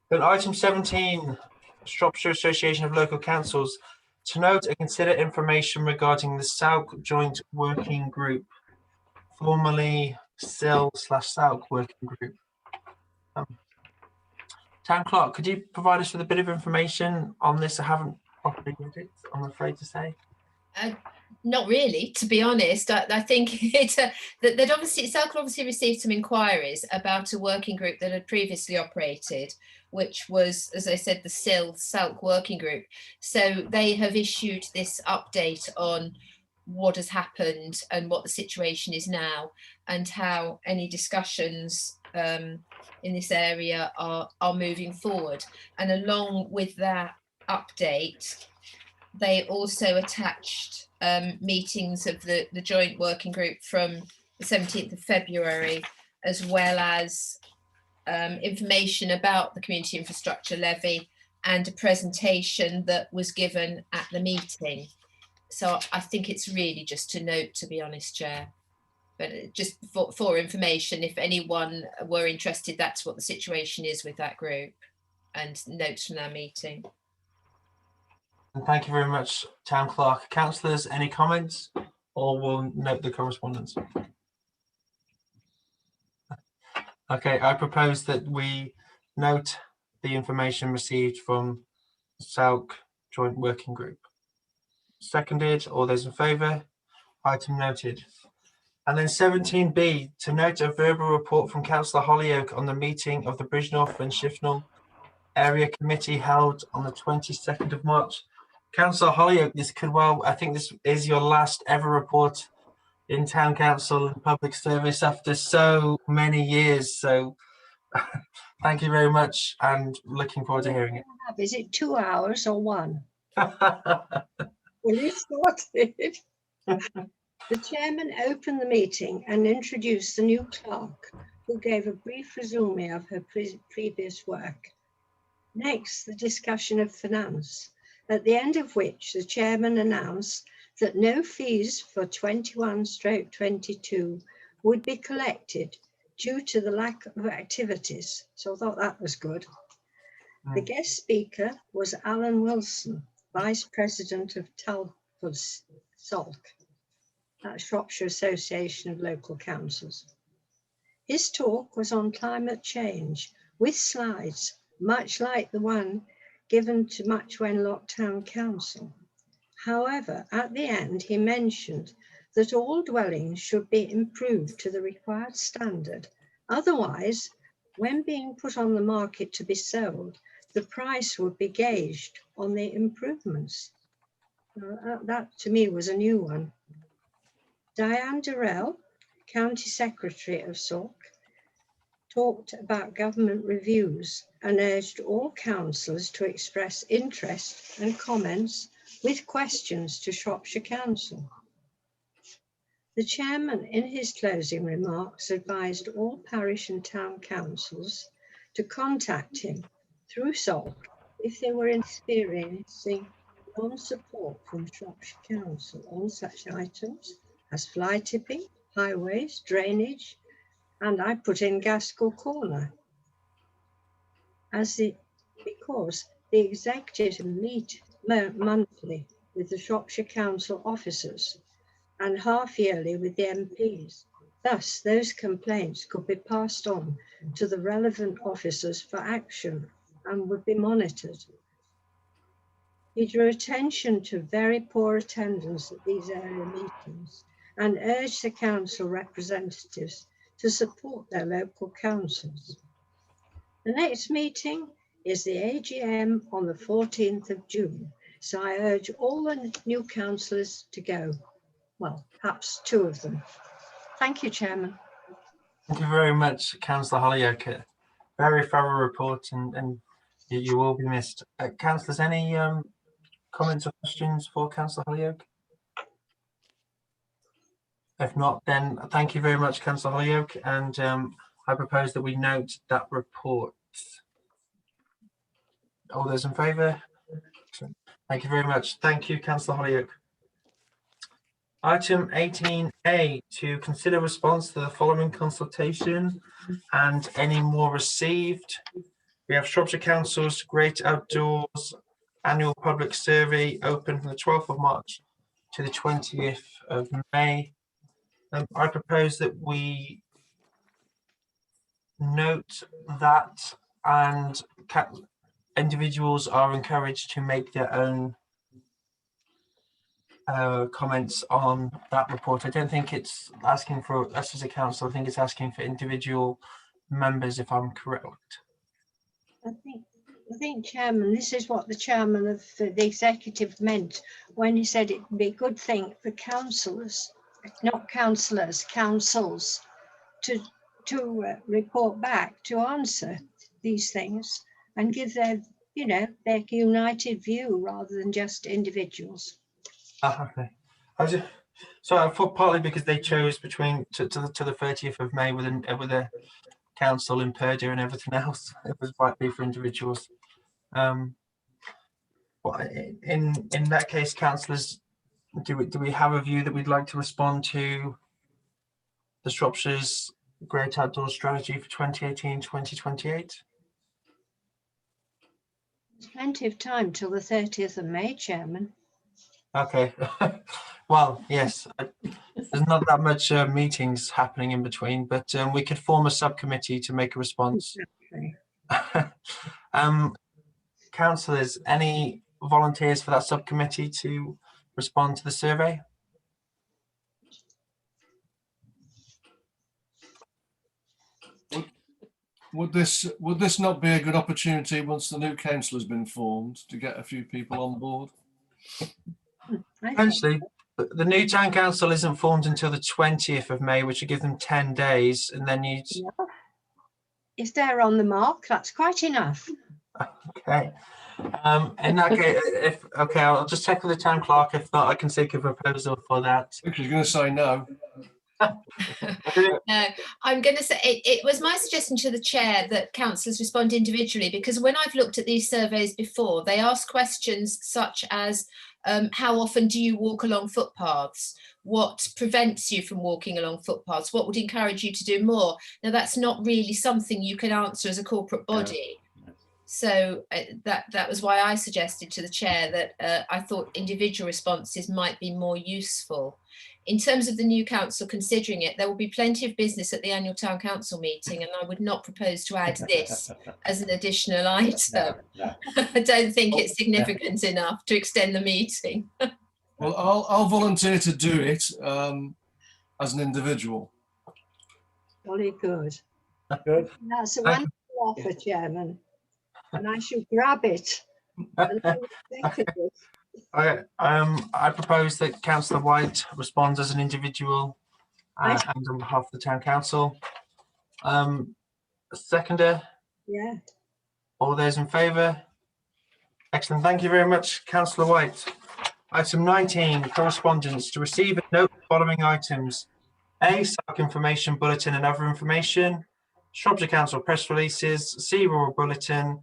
Speaker 1: Then item 17, Shropshire Association of Local Councils. To note and consider information regarding the SALC Joint Working Group, formerly SIL/SALC Working Group. Town Clerk, could you provide us with a bit of information on this? I haven't properly read it, I'm afraid to say.
Speaker 2: Not really, to be honest. I think that obviously SALC obviously received some inquiries about a working group that had previously operated, which was, as I said, the SIL/SALC working group. So they have issued this update on what has happened and what the situation is now, and how any discussions in this area are moving forward. And along with that update, they also attached meetings of the joint working group from the 17th of February, as well as information about the community infrastructure levy and a presentation that was given at the meeting. So I think it's really just to note, to be honest, Chair, but just for information, if anyone were interested, that's what the situation is with that group, and notes from that meeting.
Speaker 1: And thank you very much, Town Clerk. Councillors, any comments, or we'll note the correspondence? Okay, I propose that we note the information received from SALC Joint Working Group. Seconded. All those in favour? Item noted. And then 17B, to note a verbal report from Councillor Hollyoak on the meeting of the Bridgnorth and Shifnal Area Committee held on the 22nd of March. Councillor Hollyoak, this could well, I think this is your last ever report in Town Council and Public Service after so many years. So thank you very much, and looking forward to hearing it.
Speaker 13: Is it 2 hours or 1? Will you start it? The chairman opened the meeting and introduced the new clerk, who gave a brief resume of her previous work. Next, the discussion of finance, at the end of which the chairman announced that no fees for 21/22 would be collected due to the lack of activities. So I thought that was good. The guest speaker was Alan Wilson, Vice President of Talfourd Salk, that's Shropshire Association of Local Councils. His talk was on climate change with slides, much like the one given to Match Wenlock Town Council. However, at the end, he mentioned that all dwellings should be improved to the required standard. Otherwise, when being put on the market to be sold, the price would be gauged on the improvements. That to me was a new one. Diane Durrell, County Secretary of Salk, talked about government reviews and urged all councillors to express interest and comments with questions to Shropshire Council. The chairman, in his closing remarks, advised all parish and town councils to contact him through Salk if they were experiencing non-support from Shropshire Council on such items as fly tipping, highways, drainage, and I put in Gaskell Corner. Because the executive meet monthly with the Shropshire Council officers and half yearly with the MPs. Thus, those complaints could be passed on to the relevant officers for action and would be monitored. He drew attention to very poor attendance at these area meetings and urged the council representatives to support their local councils. The next meeting is the AGM on the 14th of June, so I urge all the new councillors to go. Well, perhaps 2 of them. Thank you, Chairman.
Speaker 1: Thank you very much, Councillor Holyoake. Very thorough report, and you will be missed. Councillors, any comments or questions for Councillor Holyoake? If not, then thank you very much, Councillor Holyoake, and I propose that we note that report. All those in favour? Thank you very much. Thank you, Councillor Holyoake. Item 18A, to consider response to the following consultation and any more received. We have Shropshire Council's Great Outdoors Annual Public Survey open from the 12th of March to the 20th of May. I propose that we note that, and individuals are encouraged to make their own comments on that report. I don't think it's asking for us as a council. I think it's asking for individual members, if I'm correct.
Speaker 13: I think, Chairman, this is what the chairman of the executive meant when he said it would be a good thing for councillors, not councillors, councils, to report back, to answer these things and give their, their united view rather than just individuals.
Speaker 1: Okay. So I thought partly because they chose between to the 30th of May with a council in Purdia and everything else. It was might be for individuals. Well, in that case, councillors, do we have a view that we'd like to respond to the Shropshire's Great Outdoor Strategy for 2018-2028?
Speaker 13: There's plenty of time till the 30th of May, Chairman.
Speaker 1: Okay. Well, yes, there's not that much meetings happening in between, but we could form a subcommittee to make a response.
Speaker 13: Exactly.
Speaker 1: Councillors, any volunteers for that subcommittee to respond to the survey?
Speaker 10: Would this not be a good opportunity once the new council has been formed to get a few people on board?
Speaker 1: Potentially. The new town council isn't formed until the 20th of May, which would give them 10 days, and then you'd...
Speaker 13: If they're on the mark, that's quite enough.
Speaker 1: Okay. In that case, I'll just check with the town clerk. If not, I can take a proposal for that.
Speaker 10: I think she's going to say no.
Speaker 2: No, I'm going to say it was my suggestion to the chair that councillors respond individually, because when I've looked at these surveys before, they ask questions such as how often do you walk along footpaths? What prevents you from walking along footpaths? What would encourage you to do more? Now, that's not really something you can answer as a corporate body. So that was why I suggested to the chair that I thought individual responses might be more useful. In terms of the new council considering it, there will be plenty of business at the annual town council meeting, and I would not propose to add this as an additional item. I don't think it's significant enough to extend the meeting.
Speaker 10: Well, I'll volunteer to do it as an individual.
Speaker 13: Jolly good.
Speaker 6: Good.
Speaker 13: That's a wonderful offer, Chairman. And I shall grab it. And I will second it.
Speaker 1: I propose that Councillor White responds as an individual and on behalf of the town council. Seconder?
Speaker 13: Yeah.
Speaker 1: All those in favour? Excellent. Thank you very much, Councillor White. Item 19, correspondence. To receive and note the following items. A, SARC information bulletin and other information. Shropshire Council press releases. C, rural bulletin.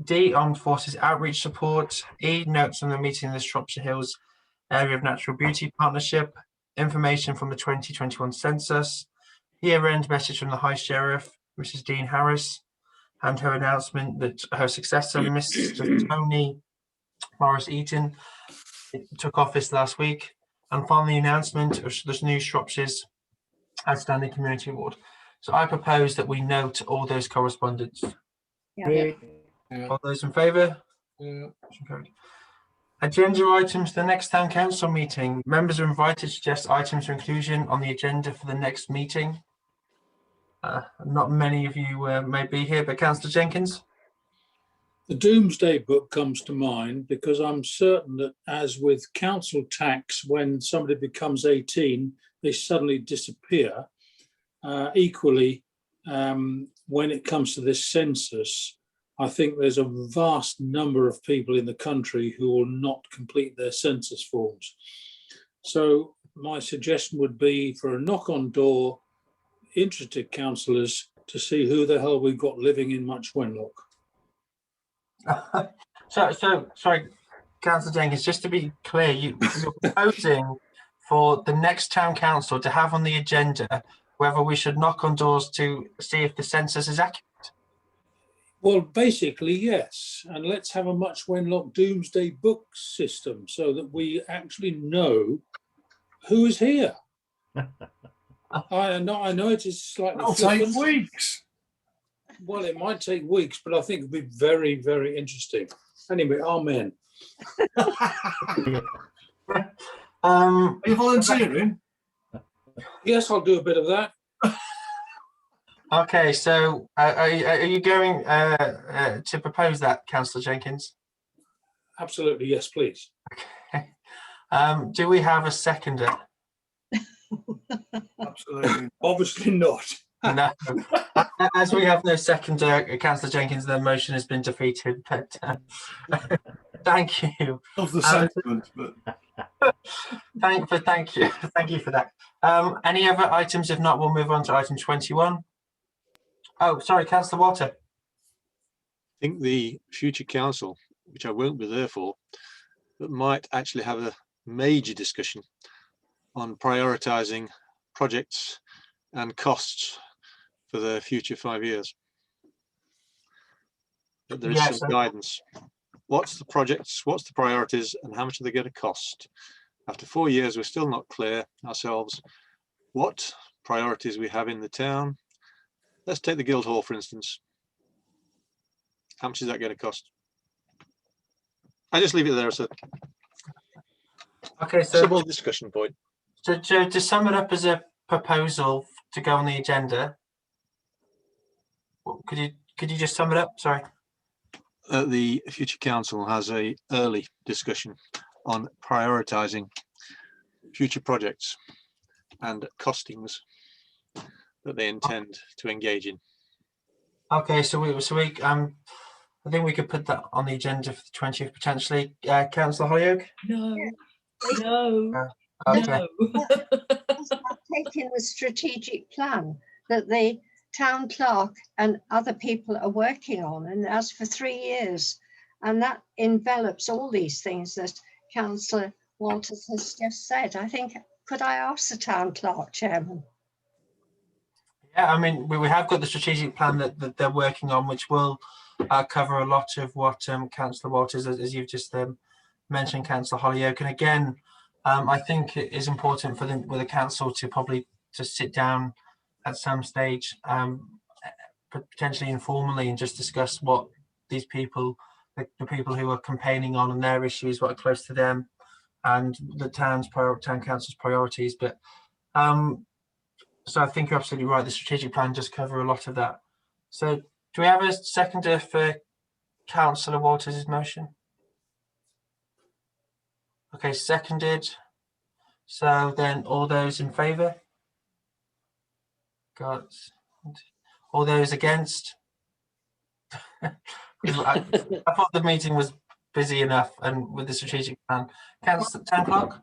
Speaker 1: D, Armed Forces outreach support. E, notes from the meeting of the Shropshire Hills Area of Natural Beauty Partnership. Information from the 2021 census. Year-end message from the High Sheriff, Mrs. Dean Harris, and her announcement that her successor, Mr. Tony Morris Eaton, took office last week. And finally, the announcement of the new Shropshire's Outstanding Community Award. So I propose that we note all those correspondence.
Speaker 13: Yeah.
Speaker 1: All those in favour?
Speaker 10: Yeah.
Speaker 1: Agenda items for the next town council meeting. Members are invited to suggest items for inclusion on the agenda for the next meeting. Not many of you may be here, but Councillor Jenkins.
Speaker 8: The Doomsday Book comes to mind because I'm certain that, as with council tax, when somebody becomes 18, they suddenly disappear. Equally, when it comes to this census, I think there's a vast number of people in the country who will not complete their census forms. So my suggestion would be for a knock on door, interested councillors to see who the hell we've got living in Much Wenlock.
Speaker 1: So sorry, Councillor Jenkins, just to be clear, you're proposing for the next town council to have on the agenda whether we should knock on doors to see if the census is accurate.
Speaker 8: Well, basically, yes. And let's have a Much Wenlock Doomsday Book system so that we actually know who is here. I know it is slightly
Speaker 10: It'll take weeks.
Speaker 8: Well, it might take weeks, but I think it'd be very, very interesting. Anyway, amen.
Speaker 10: Are you volunteering?
Speaker 8: Yes, I'll do a bit of that.
Speaker 1: Okay, so are you going to propose that, Councillor Jenkins?
Speaker 8: Absolutely, yes, please.
Speaker 1: Okay. Do we have a seconder?
Speaker 10: Absolutely.
Speaker 8: Obviously not.
Speaker 1: No. As we have no seconder, Councillor Jenkins, the motion has been defeated. But thank you.
Speaker 10: Of the sentiment, but
Speaker 1: thank you for that. Any other items? If not, we'll move on to item 21. Oh, sorry, Councillor Walter.
Speaker 11: I think the future council, which I won't be there for, but might actually have a major discussion on prioritising projects and costs for the future 5 years. But there is some guidance. What's the projects, what's the priorities, and how much are they going to cost? After 4 years, we're still not clear ourselves what priorities we have in the town. Let's take the Guildhall, for instance. How much is that going to cost? I just leave it there, so.
Speaker 1: Okay, so
Speaker 11: simple discussion point.
Speaker 1: So to sum it up as a proposal to go on the agenda, could you just sum it up? Sorry.
Speaker 11: The future council has a early discussion on prioritising future projects and costings that they intend to engage in.
Speaker 1: Okay, so we I think we could put that on the agenda for the 20th potentially. Councillor Holyoke?
Speaker 2: No.
Speaker 1: Okay.
Speaker 13: Does that taking the strategic plan that the town clerk and other people are working on, and that's for 3 years. And that envelops all these things that Councillor Walters has just said. I think, could I ask the town clerk, Chairman?
Speaker 1: Yeah, I mean, we have got the strategic plan that they're working on, which will cover a lot of what Councillor Walters, as you've just mentioned, Councillor Hollyoake. And again, I think it is important for the council to probably just sit down at some stage, potentially informally, and just discuss what these people, the people who are campaigning on and their issues, what are close to them, and the town council's priorities. But so I think you're absolutely right. The strategic plan does cover a lot of that. So do we have a seconder for Councillor Walters' motion? Okay, seconded. So then all those in favour? Got all those against? I thought the meeting was busy enough and with the strategic plan. Councillor Town Clerk?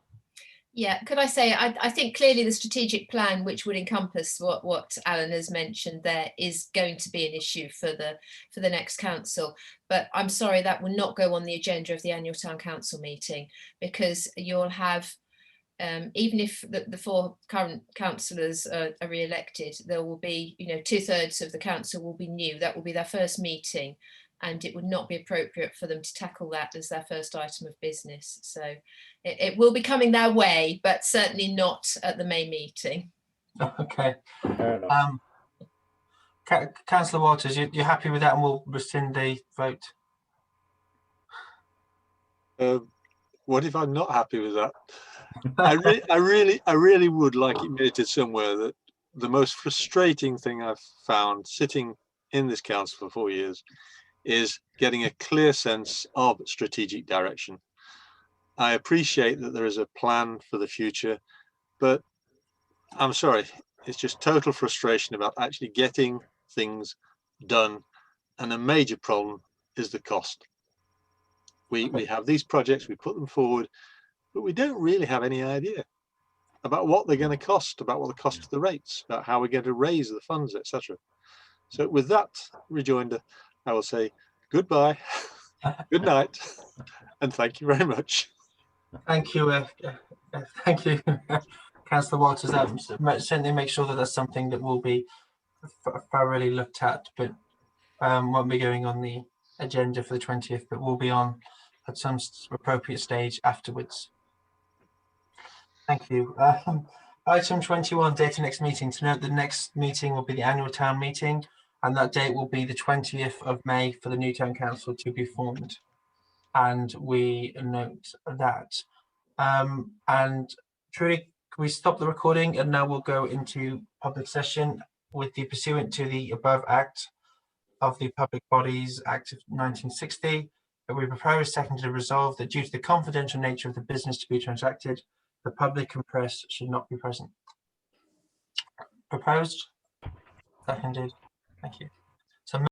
Speaker 2: Yeah, could I say, I think clearly the strategic plan, which would encompass what Alan has mentioned there, is going to be an issue for the next council. But I'm sorry, that will not go on the agenda of the annual town council meeting, because you'll have, even if the 4 current councillors are re-elected, there will be, 2/3 of the council will be new. That will be their first meeting, and it would not be appropriate for them to tackle that as their first item of business. So it will be coming their way, but certainly not at the May meeting.
Speaker 1: Okay. Councillor Walters, you're happy with that, and we'll rescind the vote?
Speaker 11: What if I'm not happy with that? I really would like it noted somewhere that the most frustrating thing I've found sitting in this council for 4 years is getting a clear sense of strategic direction. I appreciate that there is a plan for the future, but I'm sorry, it's just total frustration about actually getting things done. And a major problem is the cost. We have these projects, we put them forward, but we don't really have any idea about what they're going to cost, about what the cost of the rates, about how we're going to raise the funds, etc. So with that rejoinder, I will say goodbye, good night, and thank you very much.
Speaker 1: Thank you, thank you, Councillor Walters. Certainly make sure that that's something that will be thoroughly looked at, but won't be going on the agenda for the 20th, but will be on at some appropriate stage afterwards. Thank you. Item 21, date of next meeting. To note, the next meeting will be the annual town meeting, and that date will be the 20th of May for the new town council to be formed. And we note that. And Trudy, can we stop the recording? And now we'll go into public session with the pursuant to the above Act of the Public Bodies Act of 1960. That we propose, seconded, and resolve that due to the confidential nature of the business to be transacted, the public and press should not be present. Proposed, seconded. Thank you.